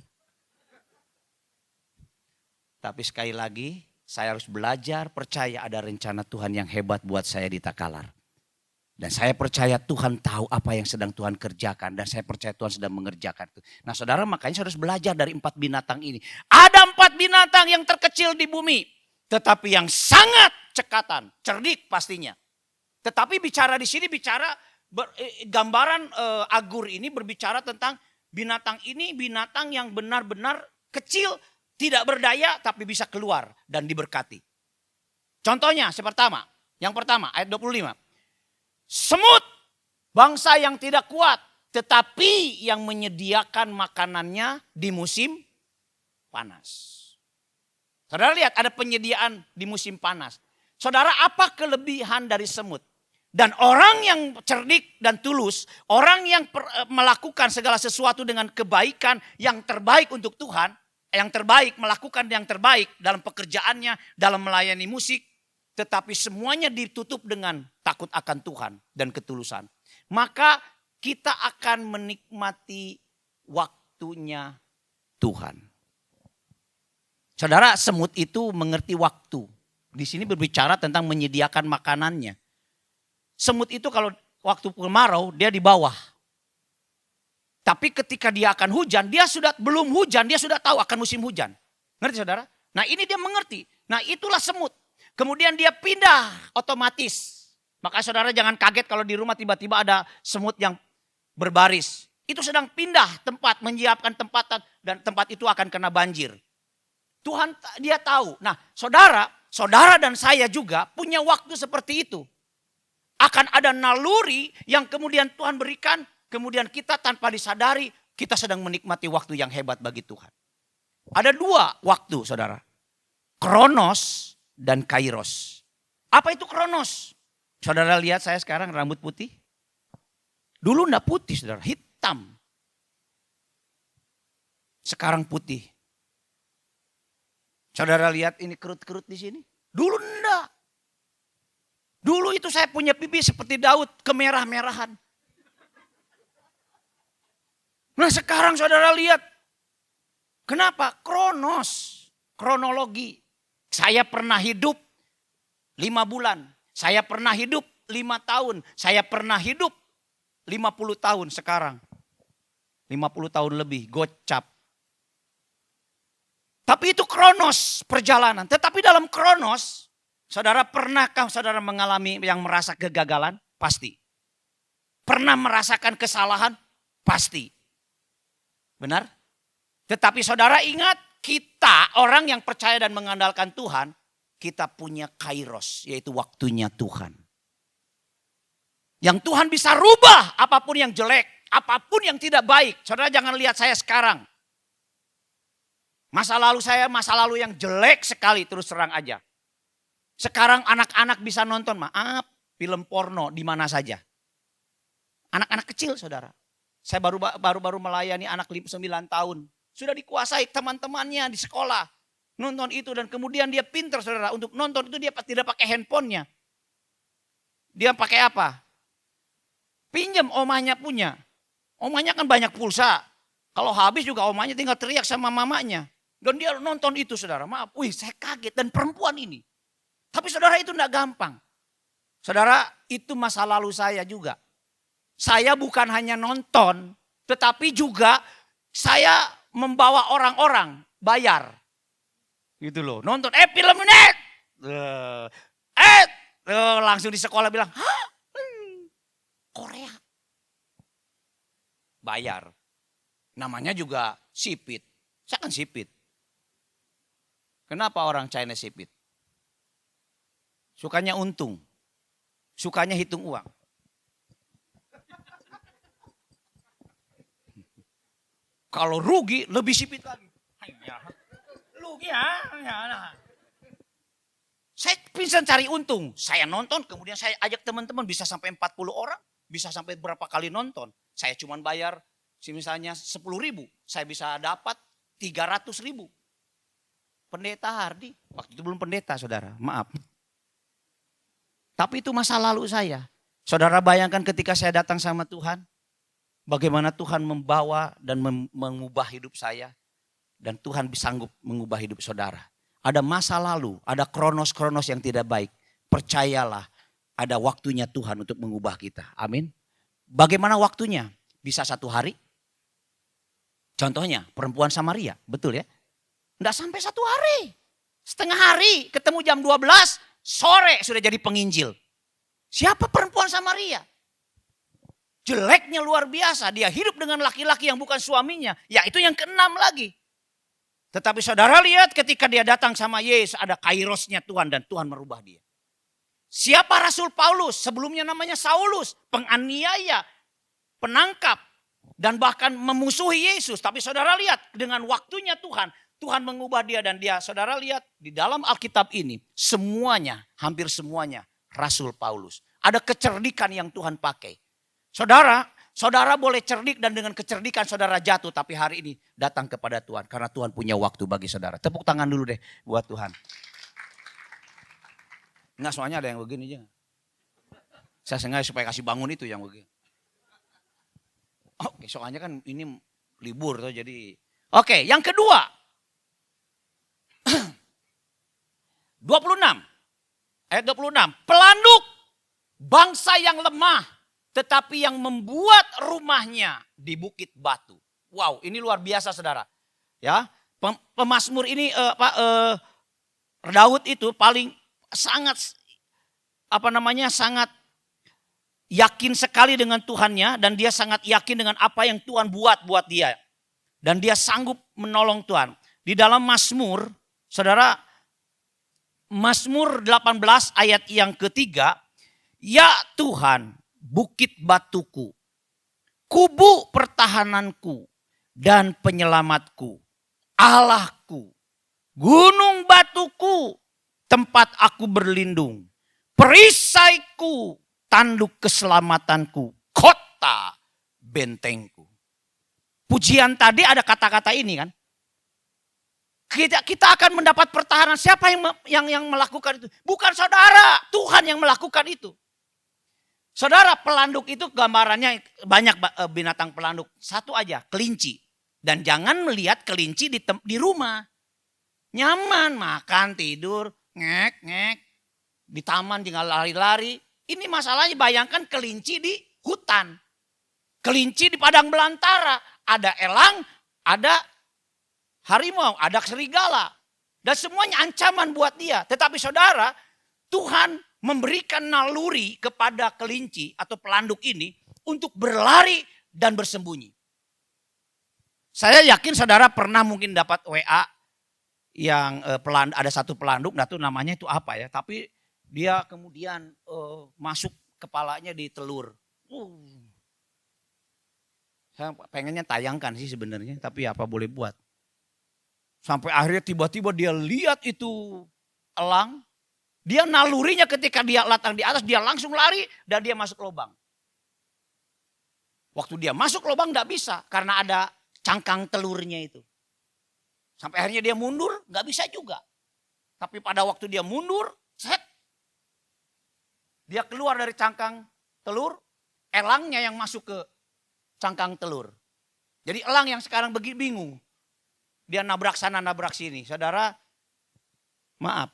Tapi sekali lagi saya harus belajar percaya ada rencana Tuhan yang hebat buat saya di Takalar. Dan saya percaya Tuhan tahu apa yang sedang Tuhan kerjakan. Dan saya percaya Tuhan sedang mengerjakan itu. Nah saudara makanya saya harus belajar dari 4 binatang ini. Ada 4 binatang yang terkecil di bumi. Tetapi yang sangat cekatan, cerdik pastinya. Tetapi bicara di sini gambaran Agur ini berbicara tentang binatang ini binatang yang benar-benar kecil, tidak berdaya tapi bisa keluar dan diberkati. Contohnya yang pertama ayat 25. Semut, bangsa yang tidak kuat tetapi yang menyediakan makanannya di musim panas. Saudara lihat ada penyediaan di musim panas. Saudara, apa kelebihan dari semut? Dan orang yang cerdik dan tulus, orang yang melakukan segala sesuatu dengan kebaikan yang terbaik untuk Tuhan, yang terbaik, melakukan yang terbaik dalam pekerjaannya, dalam melayani musik, tetapi semuanya ditutup dengan takut akan Tuhan dan ketulusan. Maka kita akan menikmati waktunya Tuhan. Saudara, semut itu mengerti waktu. Di sini berbicara tentang menyediakan makanannya. Semut itu kalau waktu kemarau dia di bawah. Tapi ketika dia akan hujan, belum hujan, dia sudah tahu akan musim hujan. Ngerti saudara? Nah ini dia mengerti. Nah itulah semut. Kemudian dia pindah otomatis. Maka saudara jangan kaget kalau di rumah tiba-tiba ada semut yang berbaris. Itu sedang pindah tempat, menyiapkan tempat dan tempat itu akan kena banjir. Tuhan dia tahu. Nah saudara dan saya juga punya waktu seperti itu. Akan ada naluri yang kemudian Tuhan berikan. Kemudian kita tanpa disadari kita sedang menikmati waktu yang hebat bagi Tuhan. Ada dua waktu saudara. Kronos dan kairos. Apa itu kronos? Saudara lihat saya sekarang rambut putih. Dulu enggak putih saudara, hitam. Sekarang putih. Saudara lihat ini kerut-kerut di sini. Dulu enggak. Dulu itu saya punya pipi seperti Daud, kemerah-merahan. Nah sekarang saudara lihat. Kenapa? Kronologi. Saya pernah hidup 5 bulan. Saya pernah hidup 5 tahun. Saya pernah hidup 50 tahun sekarang. 50 tahun lebih, gocap. Tapi itu kronos perjalanan. Tetapi dalam kronos, saudara pernahkah saudara mengalami yang merasa kegagalan? Pasti. Pernah merasakan kesalahan? Pasti. Benar? Tetapi saudara ingat, kita orang yang percaya dan mengandalkan Tuhan, kita punya kairos, yaitu waktunya Tuhan. Yang Tuhan bisa rubah apapun yang jelek, apapun yang tidak baik. Saudara jangan lihat saya sekarang. Masa lalu saya, masa lalu yang jelek sekali, terus terang aja. Sekarang anak-anak bisa nonton, maaf, film porno di mana saja. Anak-anak kecil saudara. Saya baru melayani anak 9 tahun. Sudah dikuasai teman-temannya di sekolah. Nonton itu dan kemudian dia pintar saudara. Untuk nonton itu dia tidak pakai handphonenya. Dia pakai apa? Pinjam omahnya punya. Omahnya kan banyak pulsa. Kalau habis juga omahnya tinggal teriak sama mamanya. Dan dia nonton itu saudara. Maaf, saya kaget dan perempuan ini. Tapi saudara itu enggak gampang. Saudara itu masa lalu saya juga. Saya bukan hanya nonton, tetapi juga saya membawa orang-orang bayar. Gitu loh, nonton, film net. Langsung di sekolah bilang, hah? Korea. Bayar. Namanya juga sipit. Saya kan sipit. Kenapa orang China sipit? Sukanya untung. Sukanya hitung uang. Kalau rugi lebih sipit lagi. Rugi ya. Saya bisa cari untung. Saya nonton kemudian saya ajak teman-teman bisa sampai 40 orang. Bisa sampai berapa kali nonton. Saya cuma bayar misalnya 10.000. Saya bisa dapat 300.000. Pendeta Hardi. Waktu itu belum pendeta saudara. Maaf. Tapi itu masa lalu saya. Saudara bayangkan ketika saya datang sama Tuhan. Bagaimana Tuhan membawa dan mengubah hidup saya. Dan Tuhan sanggup mengubah hidup saudara. Ada masa lalu, ada kronos-kronos yang tidak baik. Percayalah, ada waktunya Tuhan untuk mengubah kita. Amin. Bagaimana waktunya? Bisa 1 hari. Contohnya perempuan Samaria, betul ya? Enggak sampai 1 hari. Setengah hari, ketemu jam 12, sore sudah jadi penginjil. Siapa perempuan Samaria? Jeleknya luar biasa. Dia hidup dengan laki-laki yang bukan suaminya. Ya itu yang keenam lagi. Tetapi saudara lihat ketika dia datang sama Yesus, ada kairosnya Tuhan dan Tuhan merubah dia. Siapa Rasul Paulus? Sebelumnya namanya Saulus. Penganiaya, penangkap. Dan bahkan memusuhi Yesus. Tapi saudara lihat dengan waktunya Tuhan. Tuhan mengubah dia dan dia. Saudara lihat di dalam Alkitab ini. Semuanya, hampir semuanya Rasul Paulus. Ada kecerdikan yang Tuhan pakai. Saudara boleh cerdik dan dengan kecerdikan saudara jatuh. Tapi hari ini datang kepada Tuhan. Karena Tuhan punya waktu bagi saudara. Tepuk tangan dulu deh buat Tuhan. Enggak, soalnya ada yang begini aja. Saya sengaja supaya kasih bangun itu yang begini. Oke, soalnya kan ini libur tuh jadi. Oke, yang kedua. 26. Ayat 26. Pelanduk bangsa yang lemah. Tetapi yang membuat rumahnya di bukit batu. Wow, ini luar biasa saudara. Ya, pemazmur ini Daud itu paling sangat sangat yakin sekali dengan Tuhannya dan dia sangat yakin dengan apa yang Tuhan buat dia. Dan dia sanggup menolong Tuhan. Di dalam Mazmur, saudara, Mazmur 18 ayat yang ketiga, ya Tuhan, bukit batuku, kubu pertahananku dan penyelamatku, Allahku, gunung batuku, tempat aku berlindung, perisaiku, tanduk keselamatanku, kota bentengku. Pujian tadi ada kata-kata ini kan. Kita akan mendapat pertahanan. Siapa yang melakukan itu? Bukan saudara, Tuhan yang melakukan itu. Saudara, pelanduk itu gambarannya banyak binatang pelanduk. Satu aja, kelinci. Dan jangan melihat kelinci di rumah. Nyaman, makan, tidur, ngek. Di taman tinggal lari-lari. Ini masalahnya bayangkan kelinci di hutan. Kelinci di padang belantara. Ada elang, ada harimau, ada serigala. Dan semuanya ancaman buat dia. Tetapi saudara, Tuhan memberikan naluri kepada kelinci atau pelanduk ini untuk berlari dan bersembunyi. Saya yakin saudara pernah mungkin dapat WA yang ada satu pelanduk, nah itu namanya itu apa ya, tapi dia kemudian masuk kepalanya di telur. Saya pengennya tayangkan sih sebenarnya, tapi apa boleh buat. Sampai akhirnya tiba-tiba dia lihat itu elang. Dia nalurinya ketika dia latang di atas, dia langsung lari dan dia masuk lubang. Waktu dia masuk lubang gak bisa karena ada cangkang telurnya itu. Sampai akhirnya dia mundur, gak bisa juga. Tapi pada waktu dia mundur, dia keluar dari cangkang telur, elangnya yang masuk ke cangkang telur. Jadi elang yang sekarang bingung. Dia nabrak sana, nabrak sini. Saudara, maaf.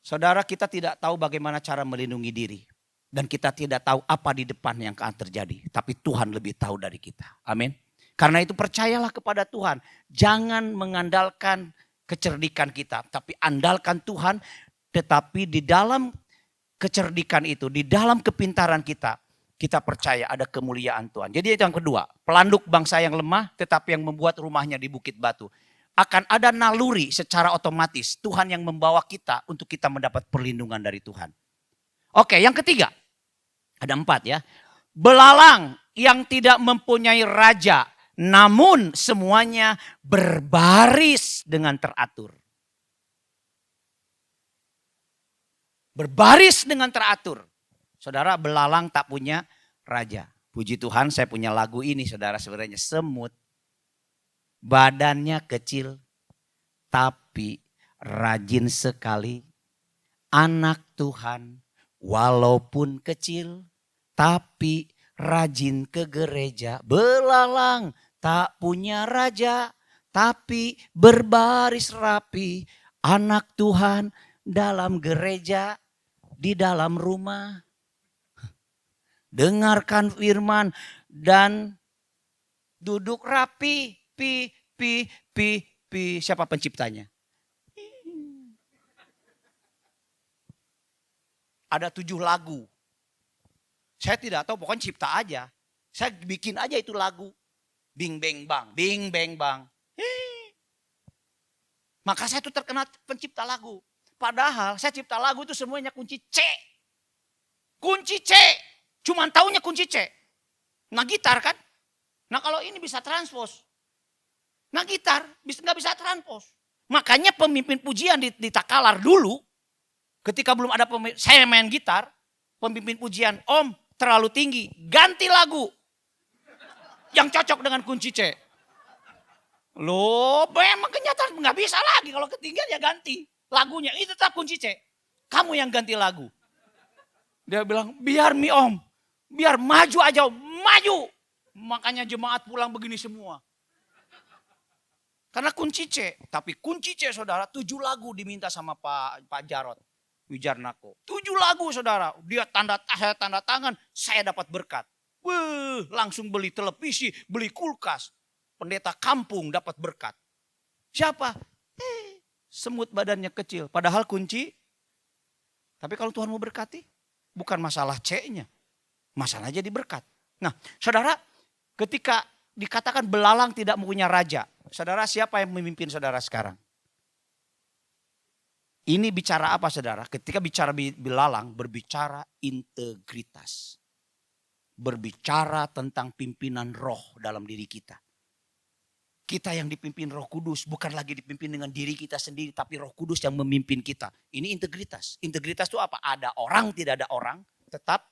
Saudara, kita tidak tahu bagaimana cara melindungi diri. Dan kita tidak tahu apa di depan yang akan terjadi. Tapi Tuhan lebih tahu dari kita. Amin. Karena itu percayalah kepada Tuhan. Jangan mengandalkan kecerdikan kita. Tapi andalkan Tuhan. Tetapi di dalam kecerdikan itu, di dalam kepintaran kita, kita percaya ada kemuliaan Tuhan. Jadi itu yang kedua. Pelanduk bangsa yang lemah tetapi yang membuat rumahnya di bukit batu. Akan ada naluri secara otomatis. Tuhan yang membawa kita untuk kita mendapat perlindungan dari Tuhan. Oke, yang ketiga. Ada 4 ya. Belalang yang tidak mempunyai raja. Namun semuanya berbaris dengan teratur. Berbaris dengan teratur. Saudara, belalang tak punya raja. Puji Tuhan saya punya lagu ini saudara, sebenarnya semut. Badannya kecil tapi rajin sekali. Anak Tuhan walaupun kecil tapi rajin ke gereja. Belalang tak punya raja tapi berbaris rapi. Anak Tuhan dalam gereja, di dalam rumah. Dengarkan firman dan duduk rapi. Siapa penciptanya? Ada 7 lagu. Saya tidak tahu, pokoknya cipta aja. Saya bikin aja itu lagu. Bing bang bang, bing bang bang. Maka saya tuh terkenal pencipta lagu. Padahal saya cipta lagu itu semuanya kunci C. Kunci C. Cuman taunya kunci C. Nah gitar kan. Nah kalau ini bisa transpose. Nah gitar nggak bisa transpose. Makanya pemimpin pujian di Takalar dulu. Ketika belum ada saya main gitar. Pemimpin pujian, Om terlalu tinggi. Ganti lagu. Yang cocok dengan kunci C. Loh memang kenyataan nggak bisa lagi. Kalau ketinggian ya ganti. Lagunya itu tetap kunci C. Kamu yang ganti lagu. Dia bilang biar mi Om. Biar maju aja Om. Maju. Makanya jemaat pulang begini semua. Karena kunci C. Tapi kunci C saudara 7 lagu diminta sama Pak Jarod Wijarnako. 7 lagu saudara. Dia saya tanda tangan. Saya dapat berkat. Langsung beli televisi. Beli kulkas. Pendeta kampung dapat berkat. Siapa? Semut badannya kecil. Padahal kunci. Tapi kalau Tuhan mau berkati. Bukan masalah C-nya. Masalah jadi berkat. Nah saudara. Ketika dikatakan belalang tidak mempunyai raja. Saudara siapa yang memimpin saudara sekarang? Ini bicara apa saudara? Ketika bicara belalang berbicara integritas. Berbicara tentang pimpinan roh dalam diri kita. Kita yang dipimpin Roh Kudus bukan lagi dipimpin dengan diri kita sendiri. Tapi Roh Kudus yang memimpin kita. Ini integritas. Integritas itu apa? Ada orang tidak ada orang tetap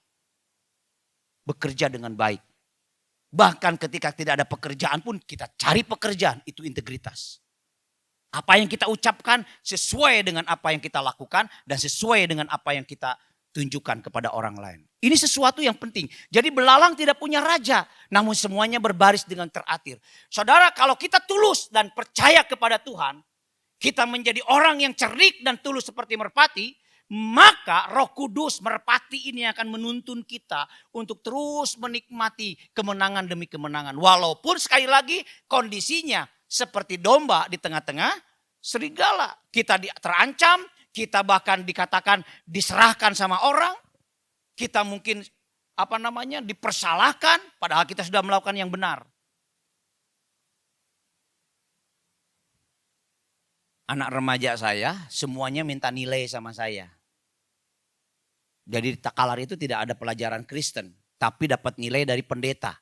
bekerja dengan baik. Bahkan ketika tidak ada pekerjaan pun kita cari pekerjaan. Itu integritas. Apa yang kita ucapkan sesuai dengan apa yang kita lakukan. Dan sesuai dengan apa yang kita tunjukkan kepada orang lain. Ini sesuatu yang penting. Jadi belalang tidak punya raja. Namun semuanya berbaris dengan teratur. Saudara kalau kita tulus dan percaya kepada Tuhan. Kita menjadi orang yang cerdik dan tulus seperti merpati. Maka Roh Kudus merpati ini akan menuntun kita untuk terus menikmati kemenangan demi kemenangan. Walaupun sekali lagi kondisinya seperti domba di tengah-tengah serigala. Kita terancam, kita bahkan dikatakan diserahkan sama orang. Kita mungkin dipersalahkan padahal kita sudah melakukan yang benar. Anak remaja saya semuanya minta nilai sama saya. Jadi di Takalar itu tidak ada pelajaran Kristen. Tapi dapat nilai dari pendeta.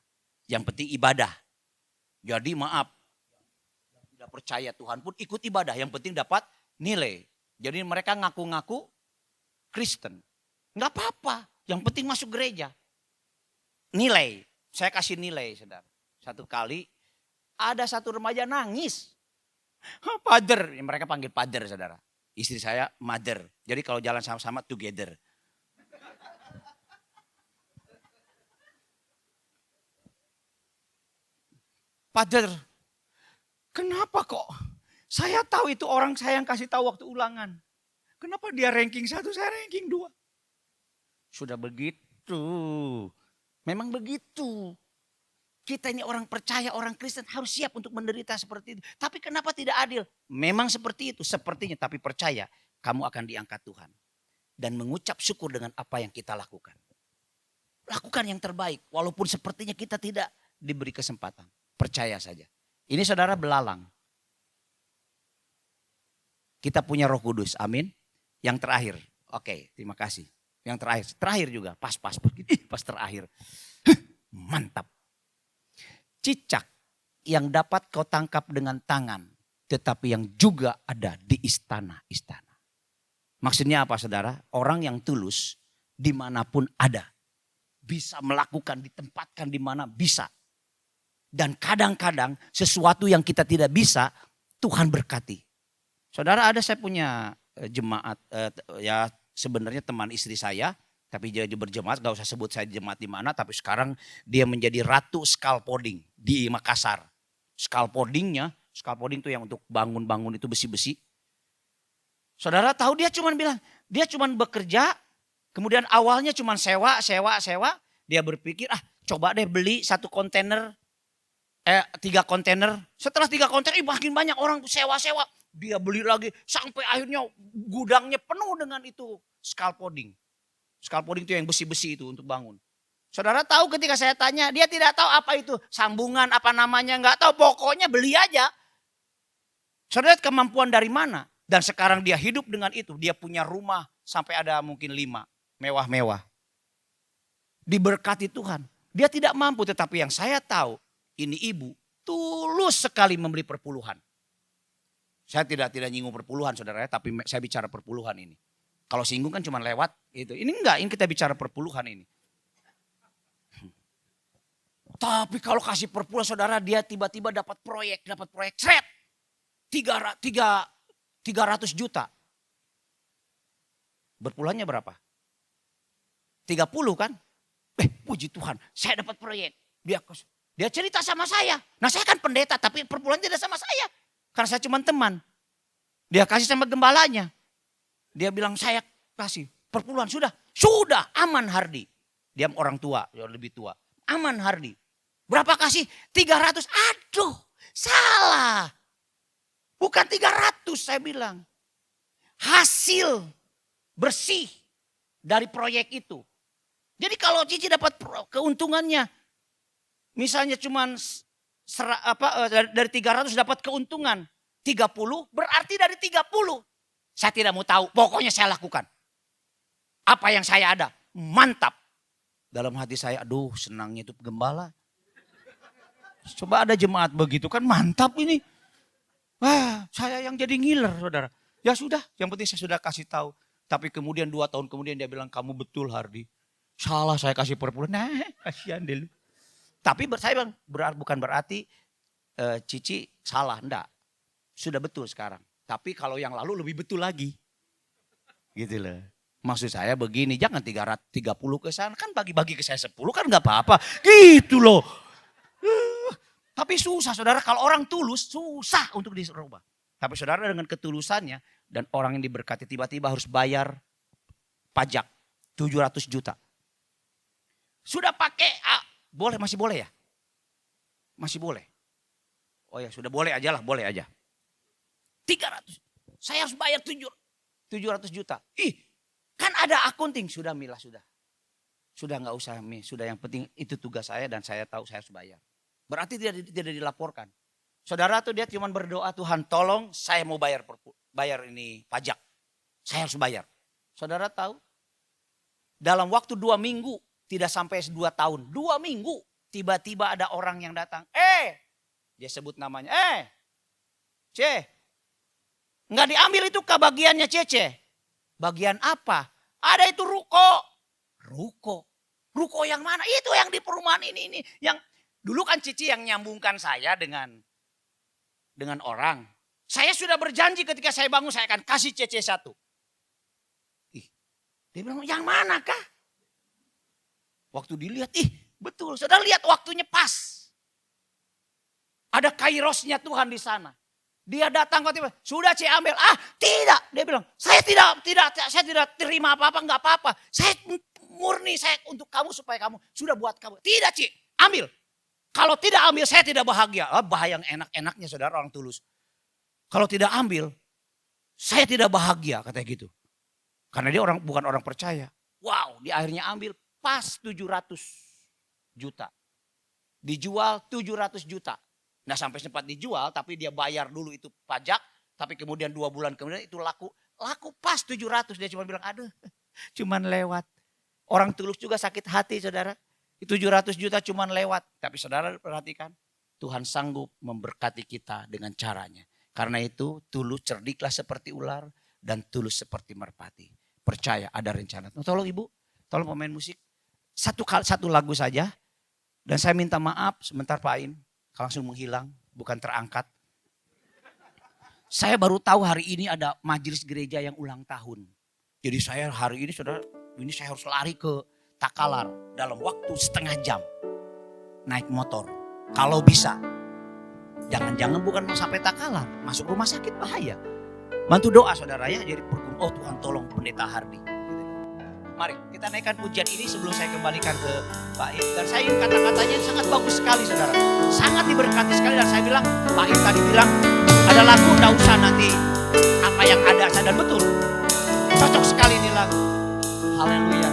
Yang penting ibadah. Jadi maaf. Tidak percaya Tuhan pun ikut ibadah. Yang penting dapat nilai. Jadi mereka ngaku-ngaku Kristen. Enggak apa-apa. Yang penting masuk gereja. Nilai. Saya kasih nilai saudara. Satu kali ada satu remaja nangis. Father. Mereka panggil father saudara. Istri saya mother. Jadi kalau jalan sama-sama together. Father, kenapa kok saya tahu itu orang saya yang kasih tahu waktu ulangan. Kenapa dia ranking 1, saya ranking 2. Sudah begitu. Memang begitu. Kita ini orang percaya, orang Kristen harus siap untuk menderita seperti itu. Tapi kenapa tidak adil? Memang seperti itu, sepertinya. Tapi percaya, kamu akan diangkat Tuhan. Dan mengucap syukur dengan apa yang kita lakukan. Lakukan yang terbaik, walaupun sepertinya kita tidak diberi kesempatan. Percaya saja. Ini saudara belalang. Kita punya Roh Kudus, amin. Yang terakhir, oke, terima kasih. Yang terakhir juga, pas terakhir. Mantap. Cicak yang dapat kau tangkap dengan tangan, tetapi yang juga ada di istana-istana. Maksudnya apa saudara? Orang yang tulus dimanapun ada. Bisa melakukan, ditempatkan di mana bisa. Dan kadang-kadang sesuatu yang kita tidak bisa, Tuhan berkati. Saudara ada saya punya jemaat, ya sebenarnya teman istri saya. Tapi dia berjemaat, gak usah sebut saya jemaat di mana. Tapi sekarang dia menjadi ratu scaffolding di Makassar. Scaffolding itu yang untuk bangun-bangun itu besi-besi. Saudara tahu dia cuma bilang, dia cuma bekerja. Kemudian awalnya cuma sewa. Dia berpikir coba deh beli 1 kontainer. 3 kontainer. Setelah 3 kontainer makin banyak orang sewa-sewa. Dia beli lagi sampai akhirnya gudangnya penuh dengan itu scaffolding. Scaffolding itu yang besi-besi itu untuk bangun. Saudara tahu ketika saya tanya, dia tidak tahu apa itu sambungan, apa namanya, nggak tahu. Pokoknya beli aja. Saudara lihat kemampuan dari mana? Dan sekarang dia hidup dengan itu. Dia punya rumah sampai ada mungkin 5. Mewah-mewah. Diberkati Tuhan. Dia tidak mampu, tetapi yang saya tahu, ini ibu tulus sekali membeli perpuluhan. Saya tidak nyinggung perpuluhan saudara, tapi saya bicara perpuluhan ini. Kalau singgung kan cuma lewat itu. Ini enggak, ini kita bicara perpuluhan ini. Tapi kalau kasih perpuluhan saudara, dia tiba-tiba dapat proyek, seret. 300 juta. Berpuluhannya berapa? 30 kan? Puji Tuhan, saya dapat proyek. Dia cerita sama saya. Nah saya kan pendeta, tapi perpuluhan tidak sama saya. Karena saya cuma teman. Dia kasih sama gembalanya. Dia bilang saya kasih perpuluhan. Sudah aman Hardi. Dia orang tua, dia lebih tua. Aman Hardi. Berapa kasih? 300. Aduh salah. Bukan 300 saya bilang. Hasil bersih dari proyek itu. Jadi kalau Cici dapat keuntungannya. Misalnya cuma dari 300 dapat keuntungan 30, berarti dari 30. Saya tidak mau tahu, pokoknya saya lakukan. Apa yang saya ada, mantap. Dalam hati saya, aduh senangnya itu gembala. Coba ada jemaat begitu kan mantap ini. Wah, saya yang jadi ngiler saudara. Ya sudah, yang penting saya sudah kasih tahu. Tapi kemudian 2 tahun kemudian dia bilang, kamu betul Hardi. Salah saya kasih perpuluhan, nah kasihan deh lu. Tapi saya bilang, bukan berarti Cici salah, enggak. Sudah betul sekarang. Tapi kalau yang lalu lebih betul lagi. Gitu loh. Maksud saya begini, jangan 330 ke sana. Kan bagi-bagi ke saya 10 kan enggak apa-apa. Gitu loh. Tapi susah saudara, kalau orang tulus susah untuk dirubah. Tapi saudara dengan ketulusannya dan orang yang diberkati tiba-tiba harus bayar pajak 700 juta. Sudah pakai boleh, masih boleh ya? Masih boleh. Oh ya sudah boleh aja lah, boleh aja. 300. Saya harus bayar 700 juta. Kan ada akunting. Sudah Mila, sudah. Sudah gak usah Mi, sudah yang penting itu tugas saya dan saya tahu saya harus bayar. Berarti tidak dilaporkan. Saudara tuh dia cuma berdoa, Tuhan tolong saya mau bayar ini pajak. Saya harus bayar. Saudara tahu? Dalam waktu 2 minggu. Tidak sampai 2 tahun. 2 minggu. Tiba-tiba ada orang yang datang. Dia sebut namanya. C. Nggak diambil itu ke bagiannya Cece. Bagian apa? Ada itu ruko. Ruko yang mana? Itu yang di perumahan ini. Yang dulu kan Cici yang nyambungkan saya dengan orang. Saya sudah berjanji ketika saya bangun saya akan kasih Cece 1. Dia bilang yang mana kah? Waktu dilihat, betul. Saudara lihat waktunya pas. Ada kairosnya Tuhan di sana. Dia datang kok tiba, sudah Ci ambil. Tidak. Dia bilang, saya tidak terima apa-apa, enggak apa-apa. Saya murni, saya untuk kamu supaya kamu, sudah buat kamu. Tidak Ci, ambil. Kalau tidak ambil saya tidak bahagia. Bahaya yang enak-enaknya saudara orang tulus. Kalau tidak ambil, saya tidak bahagia katanya gitu. Karena dia bukan orang percaya. Wow, dia akhirnya ambil. Pas 700 juta. Dijual 700 juta. Nah sampai sempat dijual tapi dia bayar dulu itu pajak. Tapi kemudian 2 bulan kemudian itu laku pas 700. Dia cuma bilang aduh cuman lewat. Orang tulus juga sakit hati saudara. 700 juta cuman lewat. Tapi saudara perhatikan. Tuhan sanggup memberkati kita dengan caranya. Karena itu tulus cerdiklah seperti ular. Dan tulus seperti merpati. Percaya ada rencana. Tolong ibu, tolong pemain musik. Satu lagu saja. Dan saya minta maaf sebentar Pak Aim. Langsung menghilang, bukan terangkat. Saya baru tahu hari ini ada majelis gereja yang ulang tahun. Jadi saya hari ini saudara, ini saya harus lari ke Takalar. Dalam waktu setengah jam. Naik motor. Kalau bisa. Jangan-jangan bukan sampai Takalar. Masuk rumah sakit bahaya. Bantu doa saudara ya. Jadi oh Tuhan tolong pendeta Hardi. Mari kita naikkan pujian ini sebelum saya kembalikan ke Pak Im. Dan saya ingin kata-katanya sangat bagus sekali saudara. Sangat diberkati sekali dan saya bilang, Pak Im tadi bilang ada lagu enggak usah nanti apa yang ada dan betul. Cocok sekali ini lagu. Haleluya.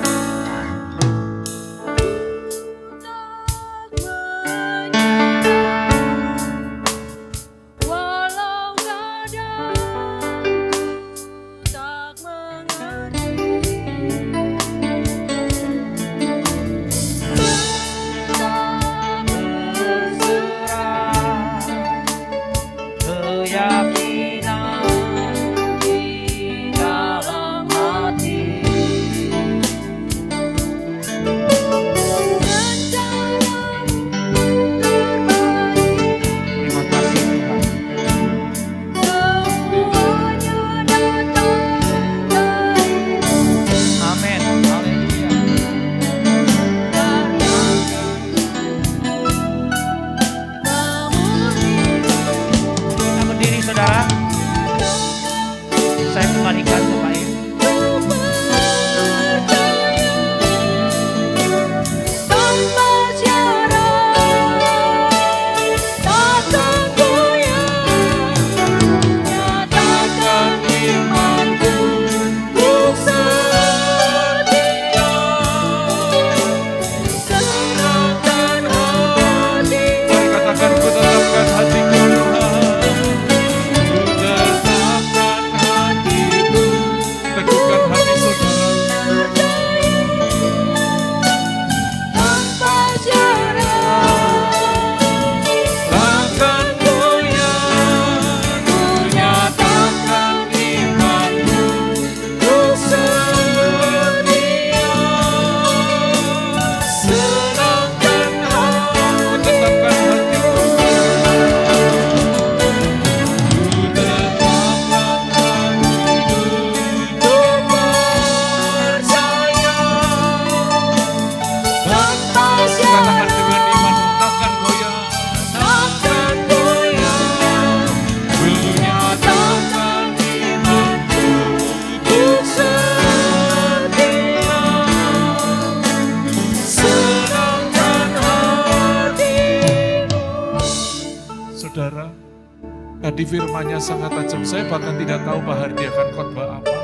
Tadi firman-Nya sangat tajam. Saya bahkan tidak tahu Pak Hardi akan khotbah apa.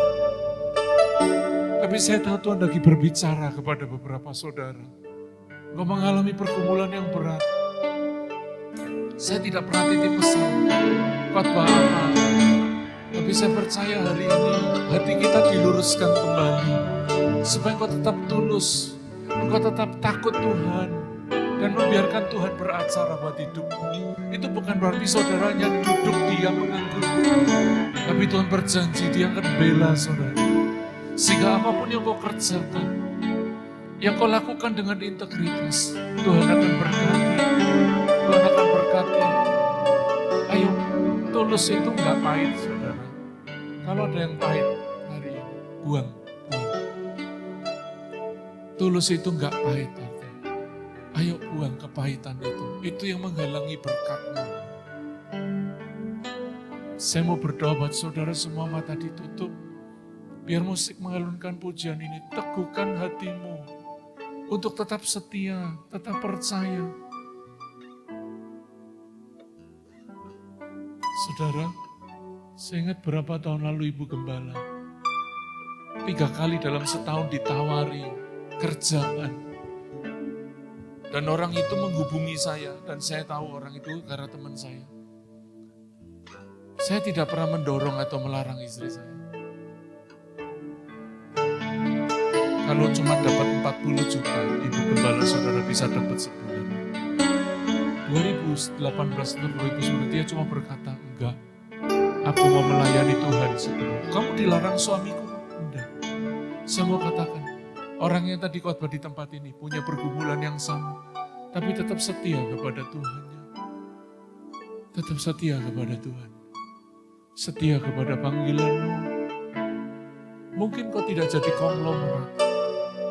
Tapi saya tahu Tuhan lagi berbicara kepada beberapa saudara. Engkau mengalami pergumulan yang berat. Saya tidak pernah titip pesan khotbah apa. Tapi saya percaya hari ini hati kita diluruskan kembali. Supaya engkau tetap tulus. Engkau tetap takut Tuhan. Dan membiarkan Tuhan beracara buat hidupmu. Itu bukan berarti saudaranya duduk diam menganggur. Tapi Tuhan berjanji Dia akan bela saudara. Sehingga apapun yang kau kerjakan, yang kau lakukan dengan integritas, Tuhan akan berkati. Tuhan akan berkati. Ayo, tulus itu enggak pahit saudara. Kalau ada yang pahit hari ini, buang. Tulus itu enggak pahit. Ayo buang kepahitan itu. Itu yang menghalangi berkatmu. Saya mau berdoa buat saudara semua mata ditutup. Biar musik mengalunkan pujian ini. Teguhkan hatimu. Untuk tetap setia, tetap percaya. Saudara, saya ingat berapa tahun lalu Ibu Gembala. 3 kali dalam setahun ditawari kerjaan. Dan orang itu menghubungi saya, dan saya tahu orang itu karena teman saya. Saya tidak pernah mendorong atau melarang istri saya. Kalau cuma dapat 40 juta, Ibu Gembala saudara bisa dapat sebulan. 2018 atau 2019 dia cuma berkata, enggak, aku mau melayani Tuhan sepenuhnya. Kamu dilarang suamiku? Enggak. Saya mau katakan, orang yang tadi khotbah di tempat ini punya pergumulan yang sama, tapi tetap setia kepada Tuhannya. Tetap setia kepada Tuhan. Setia kepada panggilanmu. Mungkin kau tidak jadi konglomerat,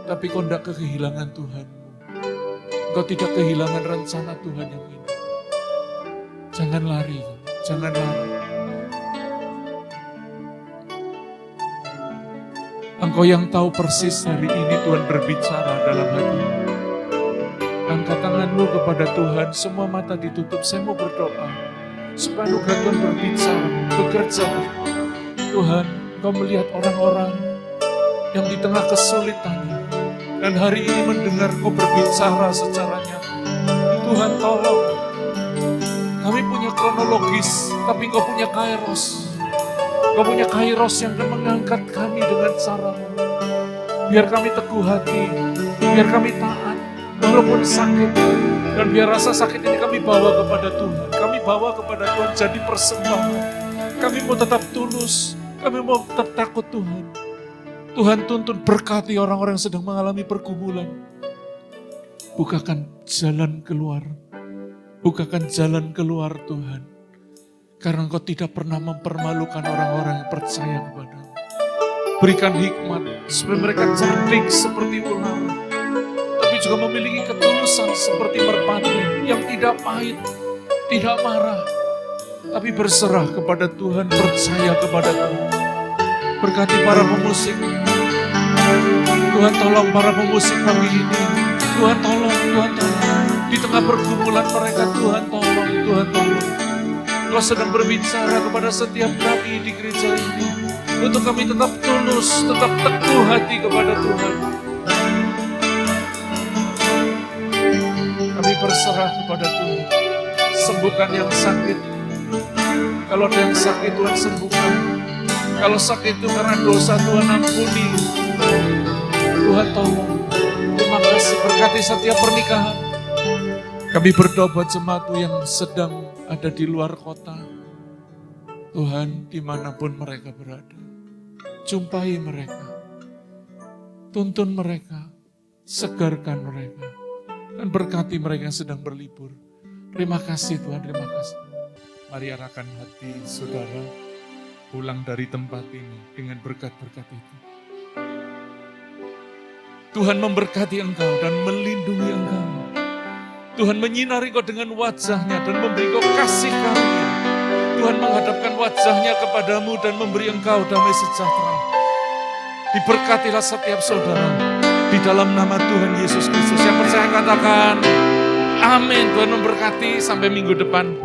tapi kau tidak kehilangan Tuhanmu. Kau tidak kehilangan rencana Tuhan yang ini. Jangan lari, jangan lari. Engkau yang tahu persis hari ini Tuhan berbicara dalam hatimu. Angkat tanganmu kepada Tuhan, semua mata ditutup. Saya mau berdoa supaya anugerah Tuhan berbicara, bekerja. Tuhan, Engkau melihat orang-orang yang di tengah kesulitannya. Dan hari ini mendengar Kau berbicara secara nyata. Tuhan tolong. Kami punya kronologis, tapi Kau punya kairos. Kau punya kairos yang akan mengangkat kami dengan cara-Mu. Biar kami teguh hati, biar kami taat, walaupun sakit. Dan biar rasa sakit ini kami bawa kepada Tuhan. Kami bawa kepada Tuhan jadi persembahan. Kami mau tetap tulus, kami mau tetap takut Tuhan. Tuhan tuntun berkati orang-orang yang sedang mengalami pergumulan. Bukakan jalan keluar. Bukakan jalan keluar Tuhan. Karena Engkau tidak pernah mempermalukan orang-orang yang percaya kepada-Mu. Berikan hikmat supaya mereka cantik seperti ular. Tapi juga memiliki ketulusan seperti merpati yang tidak pahit, tidak marah. Tapi berserah kepada Tuhan, percaya kepada Tuhan. Berkati para pemusik. Tuhan tolong para pemusik pagi ini. Tuhan tolong, Tuhan tolong. Di tengah pergumulan mereka, Tuhan tolong, Tuhan tolong. Kau sedang berbicara kepada setiap kami di gereja ini. Untuk kami tetap tulus, tetap teguh hati kepada Tuhan. Kami berserah kepada Tuhan. Sembuhkan yang sakit. Kalau ada yang sakit, Tuhan sembuhkan. Kalau sakit itu karena dosa, Tuhan ampuni. Tuhan tolong. Terima kasih, berkati setiap pernikahan. Kami berdoa buat jemaat yang sedang ada di luar kota. Tuhan, dimanapun mereka berada, jumpai mereka, tuntun mereka, segarkan mereka, dan berkati mereka yang sedang berlibur. Terima kasih Tuhan, terima kasih. Mari arahkan hati saudara pulang dari tempat ini dengan berkat-berkat itu. Tuhan memberkati engkau dan melindungi engkau. Tuhan menyinari kau dengan wajahnya dan memberi kau kasih karunia. Tuhan menghadapkan wajahnya kepadamu dan memberi engkau damai sejahtera. Diberkatilah setiap saudara di dalam nama Tuhan Yesus Kristus. Yang percaya katakan amin. Tuhan memberkati, sampai minggu depan.